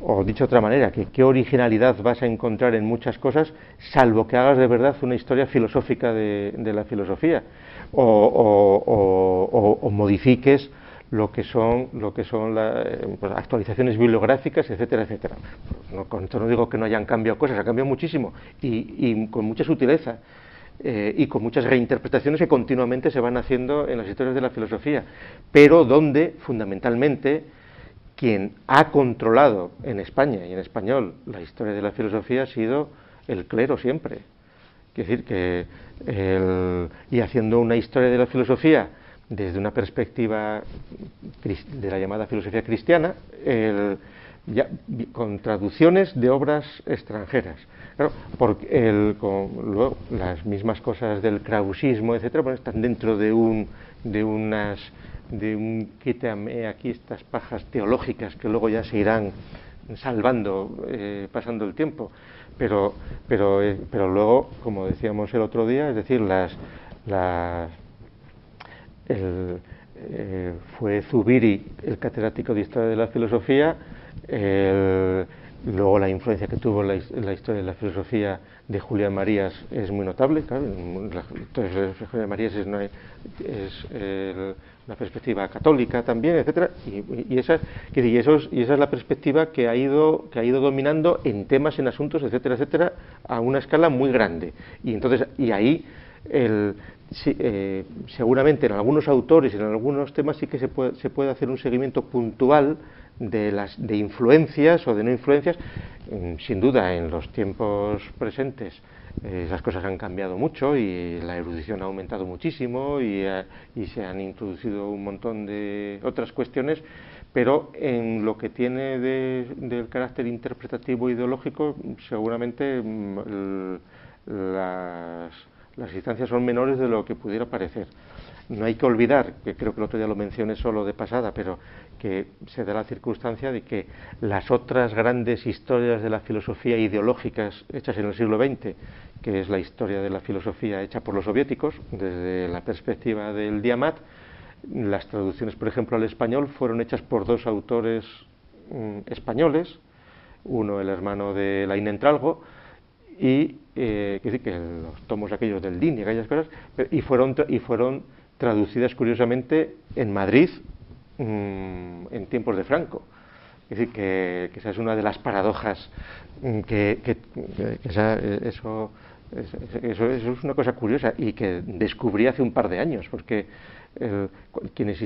o dicho de otra manera, que qué originalidad vas a encontrar en muchas cosas, salvo que hagas de verdad una historia filosófica de la filosofía, o modifiques lo que son pues, actualizaciones bibliográficas, etcétera, etcétera. Con esto no digo que no hayan cambiado cosas, ha cambiado muchísimo y con mucha sutileza. Y con muchas reinterpretaciones que continuamente se van haciendo en las historias de la filosofía, pero donde fundamentalmente quien ha controlado en España y en español la historia de la filosofía ha sido el clero siempre. Es decir, y haciendo una historia de la filosofía desde una perspectiva de la llamada filosofía cristiana, ya con traducciones de obras extranjeras. Claro, porque luego, las mismas cosas del krausismo, etcétera, bueno, están dentro de un quítame aquí estas pajas teológicas que luego ya se irán salvando pasando el tiempo. Pero luego, como decíamos el otro día, es decir, fue Zubiri el catedrático de Historia de la Filosofía, luego la influencia que tuvo en la historia de la filosofía de Julián Marías es muy notable, claro. Entonces Julián Marías es una perspectiva católica también, etcétera, y esa es la perspectiva que ha ido dominando en temas, en asuntos, etcétera, etcétera, a una escala muy grande. Y entonces, y ahí seguramente en algunos autores, en algunos temas sí que se puede hacer un seguimiento puntual de influencias o de no influencias. Sin duda, en los tiempos presentes esas cosas han cambiado mucho y la erudición ha aumentado muchísimo y se han introducido un montón de otras cuestiones, pero en lo que tiene del carácter interpretativo ideológico, seguramente las distancias son menores de lo que pudiera parecer. No hay que olvidar, que creo que el otro día lo mencioné solo de pasada, pero que se da la circunstancia de que las otras grandes historias de la filosofía ideológicas hechas en el siglo XX, que es la historia de la filosofía hecha por los soviéticos, desde la perspectiva del Diamat, las traducciones, por ejemplo, al español fueron hechas por dos autores españoles, uno el hermano de Laín Entralgo, y que los tomos aquellos del DIN y aquellas cosas, y fueron traducidas curiosamente en Madrid en tiempos de Franco. Es decir, que esa es una de las paradojas, eso es una cosa curiosa y que descubrí hace un par de años, porque quienes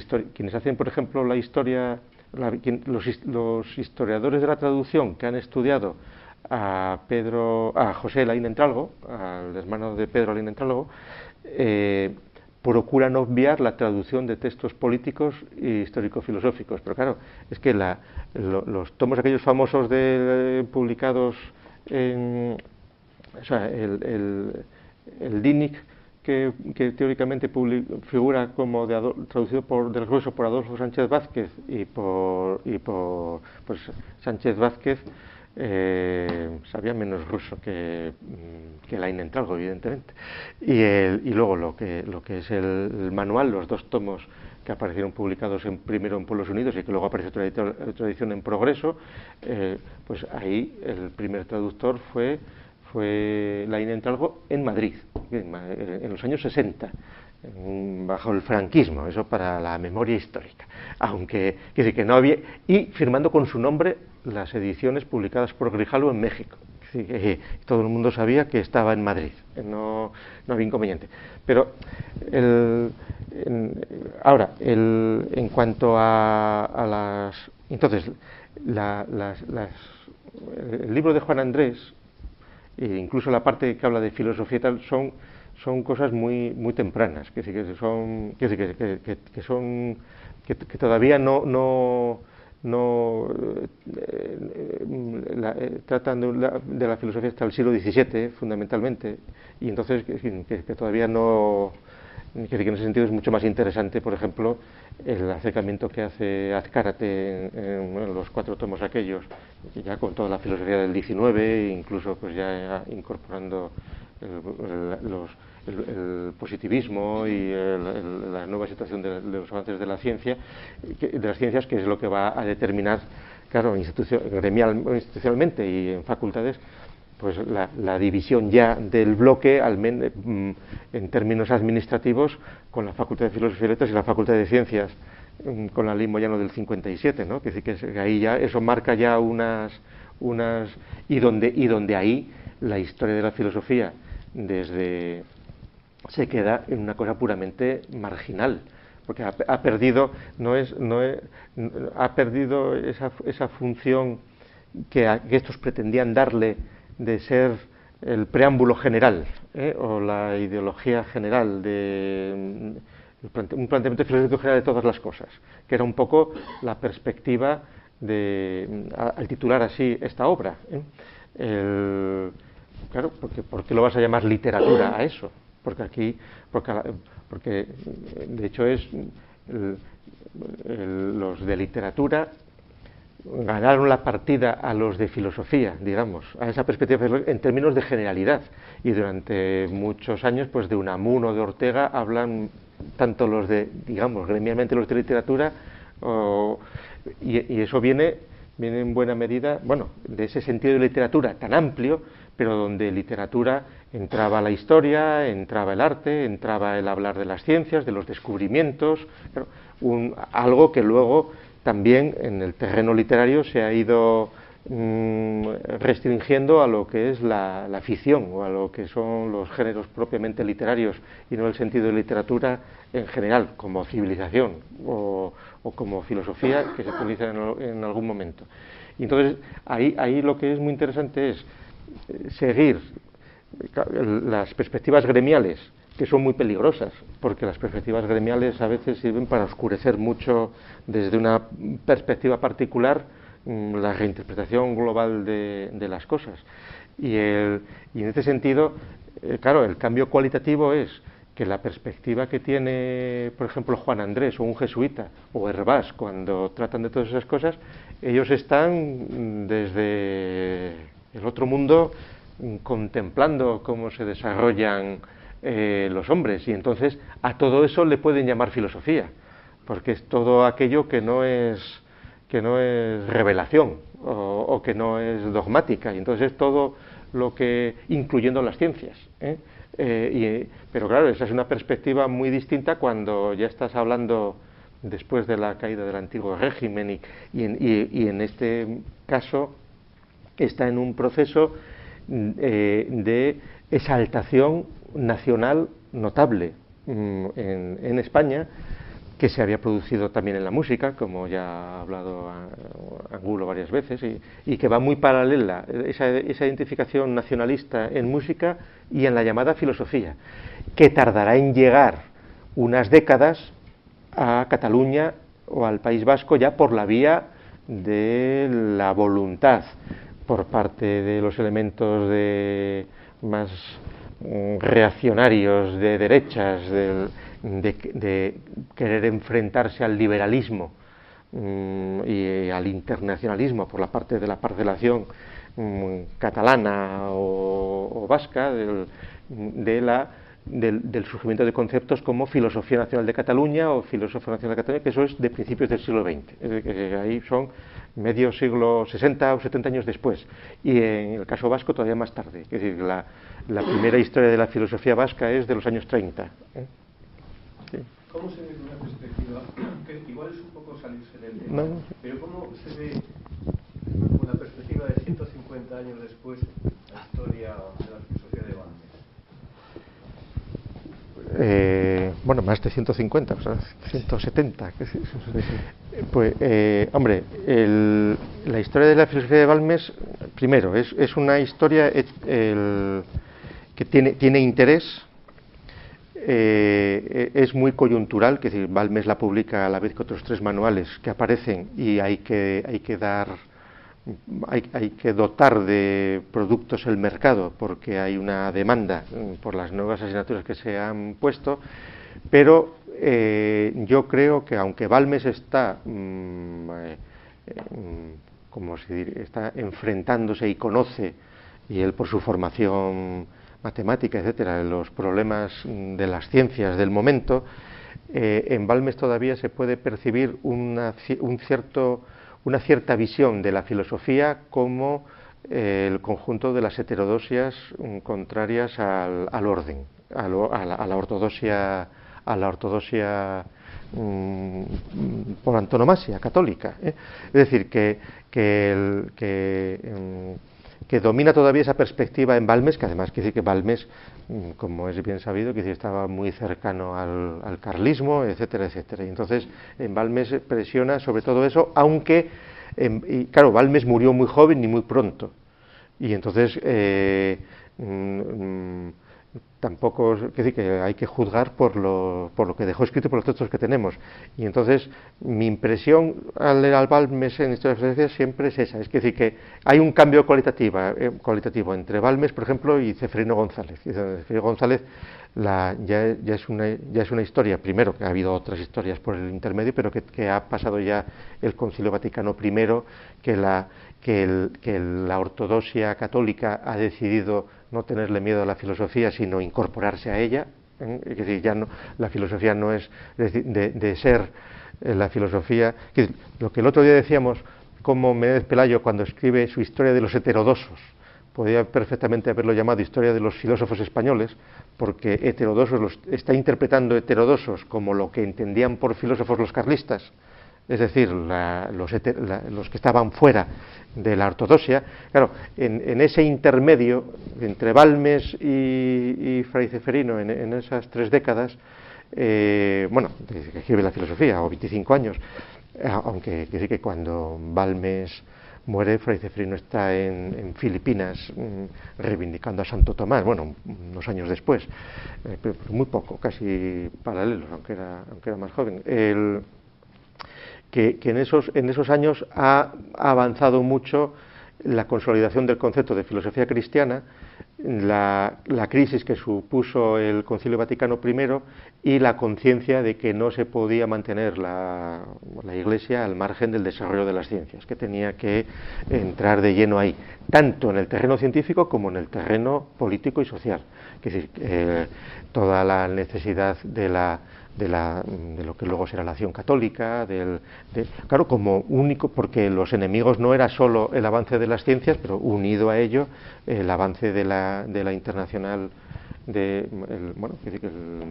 hacen, por ejemplo, la historia, los historiadores de la traducción que han estudiado a José Laín Entralgo, al hermano de Pedro Laín Entralgo, procuran obviar la traducción de textos políticos y histórico-filosóficos. Pero claro, es que los tomos aquellos famosos publicados el DINIC, que teóricamente figura como traducido del grueso por Adolfo Sánchez Vázquez y por Sánchez Vázquez sabía menos ruso que Laín Entralgo, evidentemente, y luego lo que es el manual, los dos tomos que aparecieron publicados primero en Pueblos Unidos y que luego aparece otra edición en Progreso, pues ahí el primer traductor fue Laín Entralgo en Madrid, en los años 60, bajo el franquismo, eso para la memoria histórica, aunque quiere decir que no había, y firmando con su nombre las ediciones publicadas por Grijalvo en México. Todo el mundo sabía que estaba en Madrid, no había inconveniente. Pero ahora, en cuanto a las... Entonces, el libro de Juan Andrés, incluso la parte que habla de filosofía y tal, son cosas muy muy tempranas, que todavía tratan de la filosofía hasta el siglo XVII fundamentalmente, y entonces que todavía no, que en ese sentido es mucho más interesante, por ejemplo, el acercamiento que hace Azcárate en los 4 tomos aquellos, ya con toda la filosofía del XIX, incluso pues ya incorporando el positivismo y la nueva situación de los avances de las ciencias, que es lo que va a determinar, claro, institucionalmente y en facultades, pues la división ya del bloque, en términos administrativos, con la Facultad de Filosofía y Letras y la Facultad de Ciencias, con la Ley Moyano del 57, ¿no? Que ahí ya eso marca ya unas y donde ahí la historia de la filosofía se queda en una cosa puramente marginal, porque ha perdido esa función que estos pretendían darle de ser el preámbulo general, o la ideología general, un planteamiento filosófico general de todas las cosas, que era un poco la perspectiva al titular así esta obra. Claro, ¿por qué lo vas a llamar literatura a eso? Porque de hecho los de literatura ganaron la partida a los de filosofía, digamos, a esa perspectiva en términos de generalidad, y durante muchos años, pues de Unamuno, de Ortega, hablan tanto los de, digamos, gremialmente los de literatura, y eso viene en buena medida, bueno, de ese sentido de literatura tan amplio, pero donde literatura entraba la historia, entraba el arte, entraba el hablar de las ciencias, de los descubrimientos, algo que luego también en el terreno literario se ha ido restringiendo a lo que es la ficción o a lo que son los géneros propiamente literarios, y no el sentido de literatura en general, como civilización o como filosofía que se utiliza en algún momento. Y entonces ahí lo que es muy interesante es seguir las perspectivas gremiales, que son muy peligrosas, porque las perspectivas gremiales a veces sirven para oscurecer mucho desde una perspectiva particular la reinterpretación global de las cosas. Y en este sentido, claro, el cambio cualitativo es que la perspectiva que tiene, por ejemplo, Juan Andrés o un jesuita o Hervás cuando tratan de todas esas cosas, ellos están desde el otro mundo contemplando cómo se desarrollan los hombres, y entonces a todo eso le pueden llamar filosofía, porque es todo aquello que no es revelación o que no es dogmática, y entonces es todo lo que, incluyendo las ciencias, pero claro, esa es una perspectiva muy distinta cuando ya estás hablando después de la caída del antiguo régimen, y en este caso está en un proceso de exaltación nacional notable en España, que se había producido también en la música, como ya ha hablado Angulo varias veces, y que va muy paralela esa identificación nacionalista en música y en la llamada filosofía, que tardará en llegar unas décadas a Cataluña o al País Vasco ya por la vía de la voluntad por parte de los elementos más reaccionarios de derechas, de querer enfrentarse al liberalismo y al internacionalismo por la parte de la parcelación catalana o vasca, del surgimiento de conceptos como Filosofía Nacional de Cataluña o Filósofo Nacional de Cataluña, que eso es de principios del siglo XX, es decir, que ahí son medio siglo 60 o 70 años después, y en el caso vasco todavía más tarde, es decir, la primera historia de la filosofía vasca es de los años 30. Sí. ¿Cómo se ve de una perspectiva, que igual es un poco salirse del tema, pero cómo se ve una perspectiva de 150 años después la historia de la filosofía de Balmes? Bueno, más de 150, o sea, 170. Pues, hombre, la historia de la filosofía de Balmes, primero, es una historia que tiene interés, es muy coyuntural, que es decir, Balmes la publica a la vez que otros 3 manuales que aparecen, y hay que dotar de productos el mercado porque hay una demanda por las nuevas asignaturas que se han puesto, pero yo creo que aunque Balmes está está enfrentándose y conoce, y él por su formación matemática, etcétera, los problemas de las ciencias del momento, en Balmes todavía se puede percibir una cierta visión de la filosofía como el conjunto de las heterodosias contrarias al orden, a la ortodoxia por antonomasia católica, Es decir, que domina todavía esa perspectiva en Balmes, que además quiere decir que Balmes, como es bien sabido, que estaba muy cercano al carlismo, etcétera, etcétera. Y entonces en Balmes presiona sobre todo eso, aunque, y claro, Balmes murió muy joven y muy pronto. Y entonces tampoco, es decir, que hay que juzgar por lo que dejó escrito y por los textos que tenemos. Y entonces, mi impresión al leer al Balmes en Historia de la Filosofía siempre es esa, es decir, que hay un cambio cualitativo entre Balmes, por ejemplo, y Ceferino González. Y Ceferino González ya es una historia, primero, que ha habido otras historias por el intermedio, pero que ha pasado ya el Concilio Vaticano I, que la ortodoxia católica ha decidido no tenerle miedo a la filosofía, sino incorporarse a ella. Es decir, ya no, la filosofía no es de ser la filosofía. Lo que el otro día decíamos, como Menéndez Pelayo, cuando escribe su Historia de los heterodoxos, podría perfectamente haberlo llamado Historia de los filósofos españoles, porque heterodoxos está interpretando heterodoxos como lo que entendían por filósofos los carlistas, es decir, los que estaban fuera de la ortodoxia. Claro, en ese intermedio entre Balmes y Fray Ceferino, en esas 3 décadas, desde que escribe la filosofía, o 25 años, aunque sí que cuando Balmes muere, Fray Ceferino está en Filipinas reivindicando a Santo Tomás, unos años después, pero muy poco, casi paralelos, aunque era más joven. Que en esos años ha avanzado mucho la consolidación del concepto de filosofía cristiana, la crisis que supuso el Concilio Vaticano I y la conciencia de que no se podía mantener la Iglesia al margen del desarrollo de las ciencias, que tenía que entrar de lleno ahí, tanto en el terreno científico como en el terreno político y social. Es decir, toda la necesidad de lo que luego será la acción católica, claro, como único, porque los enemigos no era solo el avance de las ciencias, pero unido a ello el avance de la internacional, el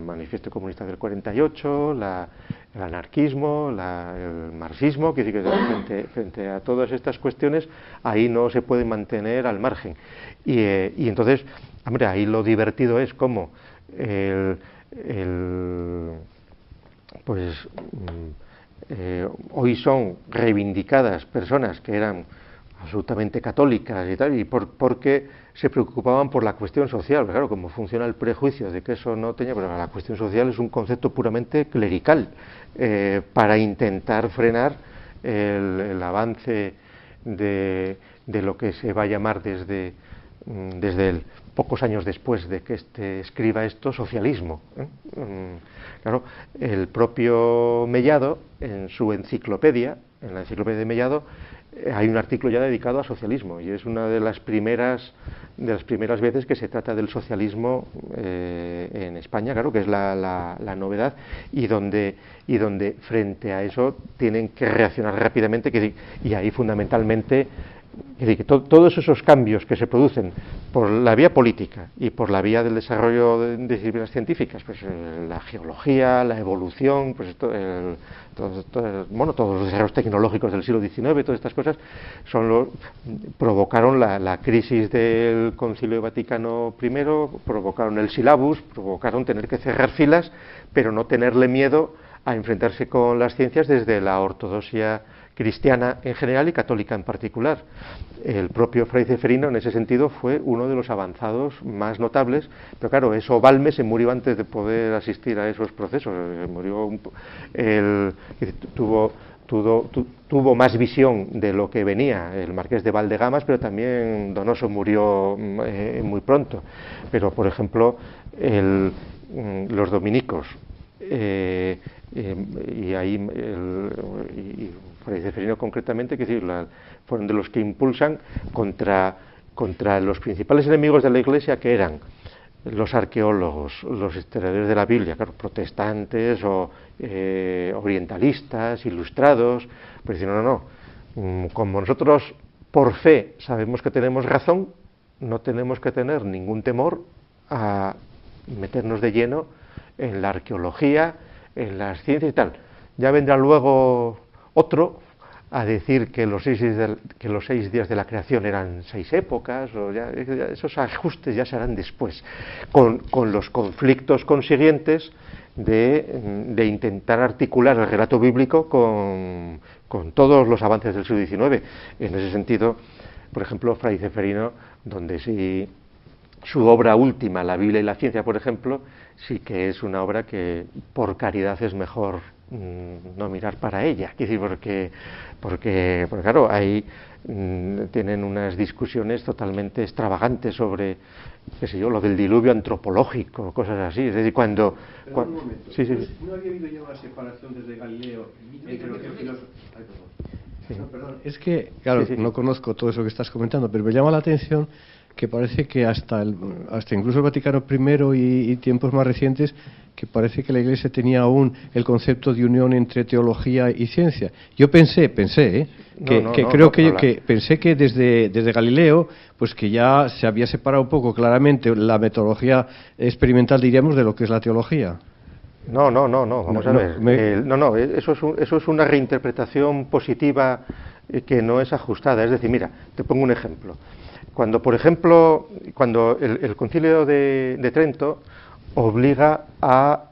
manifiesto comunista del 48, el anarquismo, el marxismo, que frente a todas estas cuestiones, ahí no se puede mantener al margen. Y entonces, hombre, ahí lo divertido es como hoy son reivindicadas personas que eran absolutamente católicas y tal, y porque se preocupaban por la cuestión social. Pero claro, como funciona el prejuicio de que eso no tenía, pero la cuestión social es un concepto puramente clerical, para intentar frenar el avance de lo que se va a llamar desde pocos años después de que escriba esto, socialismo. Claro, el propio Mellado, en su enciclopedia, en la enciclopedia de Mellado, hay un artículo ya dedicado a socialismo, y es una de las primeras veces que se trata del socialismo en España, claro, que es la novedad, y donde frente a eso tienen que reaccionar rápidamente, y ahí fundamentalmente. Es decir, que todos esos cambios que se producen por la vía política y por la vía del desarrollo de disciplinas científicas, pues la geología, la evolución, pues todos los desarrollos tecnológicos del siglo XIX, todas estas cosas provocaron la crisis del Concilio Vaticano I, provocaron el sílabus, provocaron tener que cerrar filas, pero no tenerle miedo a enfrentarse con las ciencias desde la ortodoxia cristiana en general y católica en particular. El propio Fray Ceferino, en ese sentido, fue uno de los avanzados más notables, pero claro, Balmes se murió antes de poder asistir a esos procesos. Tuvo más visión de lo que venía el marqués de Valdegamas, pero también Donoso murió muy pronto. Pero, por ejemplo, los dominicos, y ahí Fray Ceferino concretamente, fueron de los que impulsan contra los principales enemigos de la Iglesia, que eran los arqueólogos, los historiadores de la Biblia, claro, protestantes o orientalistas, ilustrados, pues dicen, no, como nosotros por fe sabemos que tenemos razón, no tenemos que tener ningún temor a meternos de lleno en la arqueología, en las ciencias y tal. Ya vendrá luego otro a decir que los 6 días de la creación eran 6 épocas, o ya esos ajustes ya se harán después, con los conflictos consiguientes de intentar articular el relato bíblico con todos los avances del siglo XIX. En ese sentido, por ejemplo, Fray Ceferino, donde sí su obra última, La Biblia y la Ciencia, por ejemplo, sí que es una obra que por caridad es mejor no mirar para ella, porque claro, ahí tienen unas discusiones totalmente extravagantes sobre, qué sé yo, lo del diluvio antropológico, cosas así. Es decir, cuando... Pero un momento, sí. ¿no había habido ya una separación desde Galileo entre lo que el filósofo... Ay, perdón. Sí. No, perdón. Es que, claro, Sí. no conozco todo eso que estás comentando, pero me llama la atención que parece que hasta incluso el Vaticano I y tiempos más recientes, que parece que la Iglesia tenía aún el concepto de unión entre teología y ciencia. Yo pensé, pensé que desde Galileo, pues que ya se había separado un poco claramente la metodología experimental, diríamos, de lo que es la teología. No, vamos a ver. Eso es una reinterpretación positiva que no es ajustada. Es decir, mira, te pongo un ejemplo. Cuando, por ejemplo, el Concilio de Trento obliga a,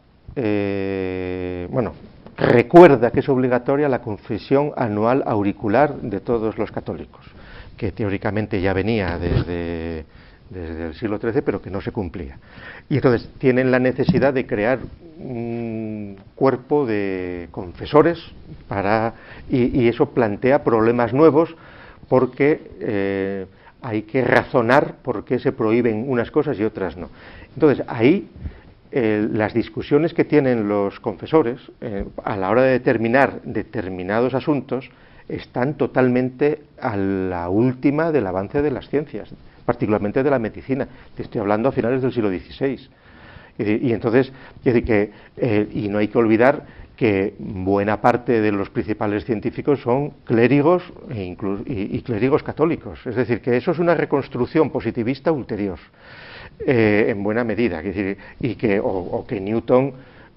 recuerda que es obligatoria la confesión anual auricular de todos los católicos, que teóricamente ya venía desde el siglo XIII, pero que no se cumplía. Y entonces tienen la necesidad de crear un cuerpo de confesores y eso plantea problemas nuevos porque hay que razonar por qué se prohíben unas cosas y otras no. Entonces, ahí las discusiones que tienen los confesores a la hora de determinar determinados asuntos están totalmente a la última del avance de las ciencias, particularmente de la medicina. Te estoy hablando a finales del siglo XVI. Y entonces, y no hay que olvidar que buena parte de los principales científicos son clérigos y clérigos católicos. Es decir, que eso es una reconstrucción positivista ulterior, en buena medida. Es decir, que Newton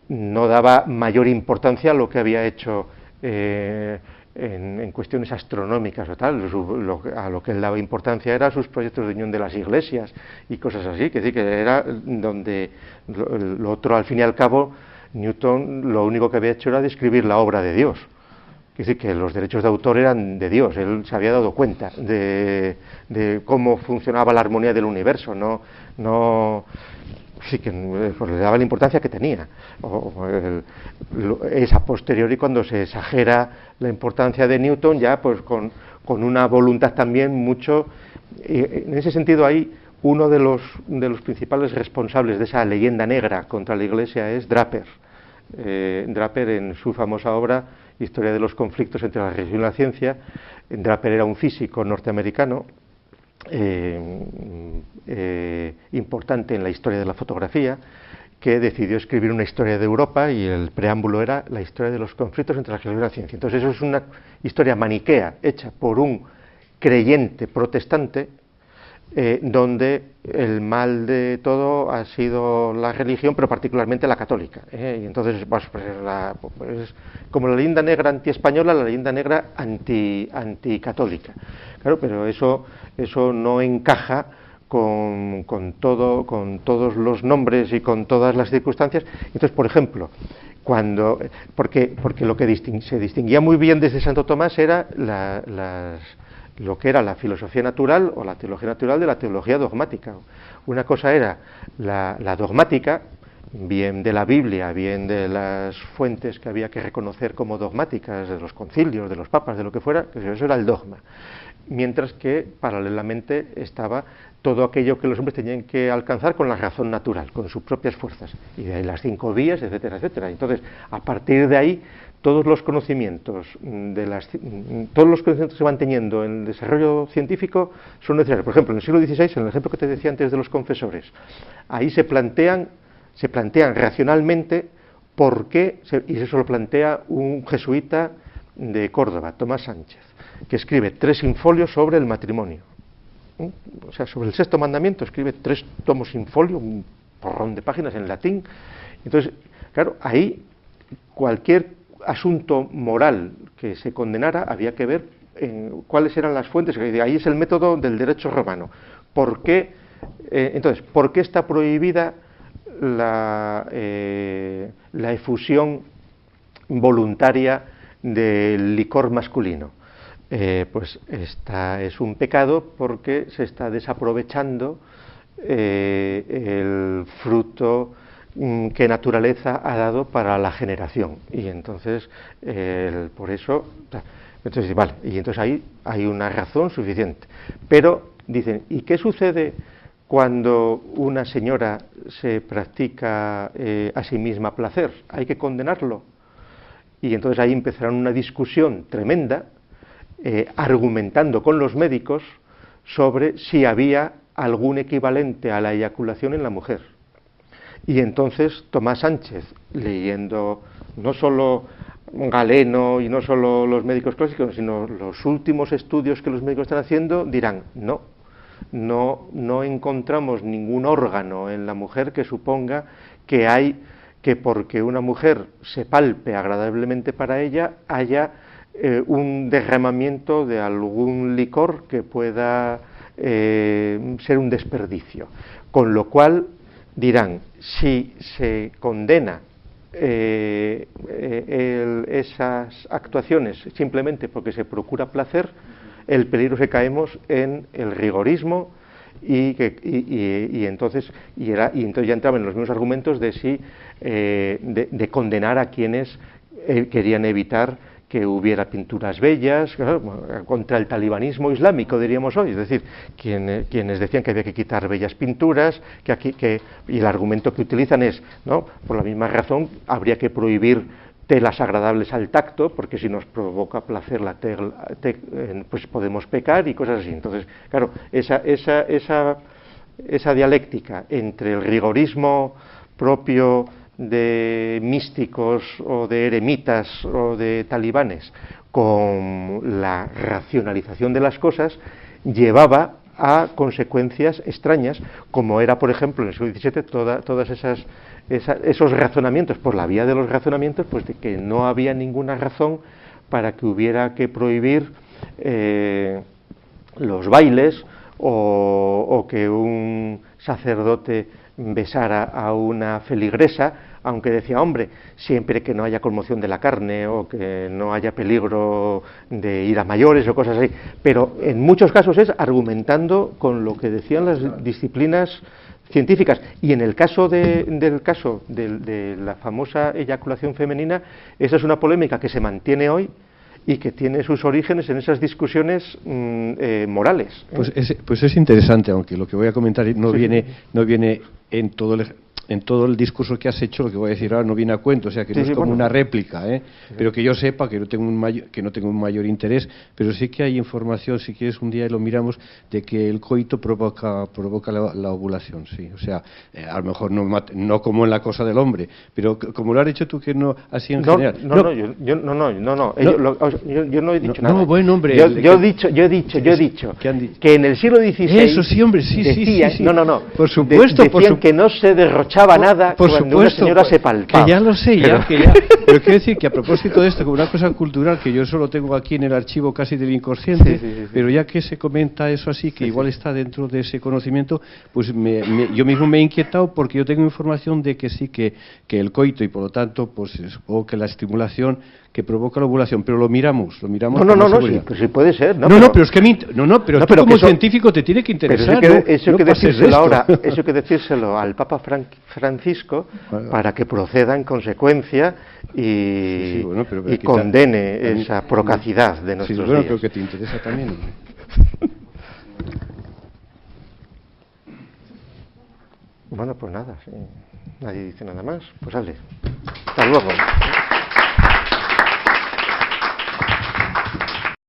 no daba mayor importancia a lo que había hecho en cuestiones astronómicas o tal. A lo que él daba importancia era sus proyectos de unión de las iglesias y cosas así. Es decir, que era donde lo otro, al fin y al cabo, Newton lo único que había hecho era describir la obra de Dios. Es decir, que los derechos de autor eran de Dios. Él se había dado cuenta de cómo funcionaba la armonía del universo. Sí que pues, le daba la importancia que tenía. Es a posteriori cuando se exagera la importancia de Newton, ya pues con una voluntad también mucho... en ese sentido ahí uno de los principales responsables de esa leyenda negra contra la Iglesia es Draper. Draper, en su famosa obra Historia de los conflictos entre la religión y la ciencia, Draper era un físico norteamericano importante en la historia de la fotografía, que decidió escribir una historia de Europa y el preámbulo era la historia de los conflictos entre la religión y la ciencia. Entonces eso es una historia maniquea hecha por un creyente protestante, donde el mal de todo ha sido la religión, pero particularmente la católica. Y entonces, pues, como la leyenda negra antiespañola, la leyenda negra anticatólica. Claro, pero eso no encaja con todos los nombres y con todas las circunstancias. Entonces, por ejemplo, porque lo que se distinguía muy bien desde Santo Tomás era lo que era la filosofía natural o la teología natural de la teología dogmática. Una cosa era la dogmática, bien de la Biblia, bien de las fuentes que había que reconocer como dogmáticas, de los concilios, de los papas, de lo que fuera, que eso era el dogma. Mientras que, paralelamente, estaba todo aquello que los hombres tenían que alcanzar con la razón natural, con sus propias fuerzas, y de ahí las 5 vías, etcétera, etcétera. Entonces, a partir de ahí, todos los conocimientos que se van teniendo en el desarrollo científico son necesarios. Por ejemplo, en el siglo XVI, en el ejemplo que te decía antes de los confesores, ahí se plantean racionalmente por qué, y eso lo plantea un jesuita de Córdoba, Tomás Sánchez, que escribe 3 infolios sobre el matrimonio. O sea, sobre el 6º mandamiento escribe 3 tomos in folio, un porrón de páginas en latín. Entonces, claro, ahí cualquier asunto moral que se condenara había que ver cuáles eran las fuentes. Ahí es el método del derecho romano. ¿Por qué está prohibida la efusión voluntaria del licor masculino? Pues es un pecado porque se está desaprovechando el fruto que naturaleza ha dado para la generación. Y entonces, por eso, entonces, vale, y entonces ahí hay una razón suficiente. Pero dicen, ¿y qué sucede cuando una señora se practica a sí misma placer? ¿Hay que condenarlo? Y entonces ahí empezarán una discusión tremenda, argumentando con los médicos sobre si había algún equivalente a la eyaculación en la mujer. Y entonces Tomás Sánchez, leyendo no solo Galeno y no solo los médicos clásicos, sino los últimos estudios que los médicos están haciendo, dirán, no encontramos ningún órgano en la mujer que suponga que porque una mujer se palpe agradablemente para ella, haya un derramamiento de algún licor que pueda ser un desperdicio. Con lo cual dirán, si se condena esas actuaciones simplemente porque se procura placer, el peligro es que caemos en el rigorismo y entonces ya entraban en los mismos argumentos de si de condenar a quienes querían evitar que hubiera pinturas bellas, contra el talibanismo islámico, diríamos hoy, es decir, quienes decían que había que quitar bellas pinturas, y el argumento que utilizan es, ¿no?, por la misma razón, habría que prohibir telas agradables al tacto, porque si nos provoca placer la tela, pues podemos pecar y cosas así. Entonces, claro, esa dialéctica entre el rigorismo propio de místicos o de eremitas o de talibanes con la racionalización de las cosas llevaba a consecuencias extrañas, como era, por ejemplo, en el siglo XVII, todas esos razonamientos, por la vía de los razonamientos, pues de que no había ninguna razón para que hubiera que prohibir los bailes o que un sacerdote besara a una feligresa, aunque decía, hombre, siempre que no haya conmoción de la carne o que no haya peligro de ir a mayores o cosas así. Pero en muchos casos es argumentando con lo que decían las disciplinas científicas. Y en el caso de la famosa eyaculación femenina, esa es una polémica que se mantiene hoy y que tiene sus orígenes en esas discusiones morales. Pues es interesante, aunque lo que voy a comentar no viene en todo el discurso que has hecho, lo que voy a decir ahora no viene a cuento, o sea que no es como una réplica, pero que yo sepa que no tengo un mayor interés, pero sí que hay información, si quieres un día lo miramos, de que el coito provoca la ovulación, sí, o sea, a lo mejor no como en la cosa del hombre, pero como lo has dicho tú, que no, así en general. Yo no he dicho nada. No, buen hombre. Yo he dicho que en el siglo XVI eso sí, hombre, sí. Por supuesto, decían que no se derrochaba nada cuando una señora se palpaba. Que ya lo sé, pero quiero decir que a propósito de esto, como una cosa cultural, que yo eso lo tengo aquí en el archivo casi del inconsciente, pero ya que se comenta eso así, que igual está dentro de ese conocimiento, pues yo mismo me he inquietado porque yo tengo información de que sí, que el coito y por lo tanto, pues supongo que la estimulación que provoca la ovulación, pero lo miramos. No, sí, pues sí puede ser. Pero es que pero como científico te tiene que interesar. Eso hay que decírselo al Papa Francisco para que proceda en consecuencia y condene esa procacidad de nuestros días. Pero que te interesa también. Bueno, pues nada, nadie dice nada más. Pues sale. Hasta luego.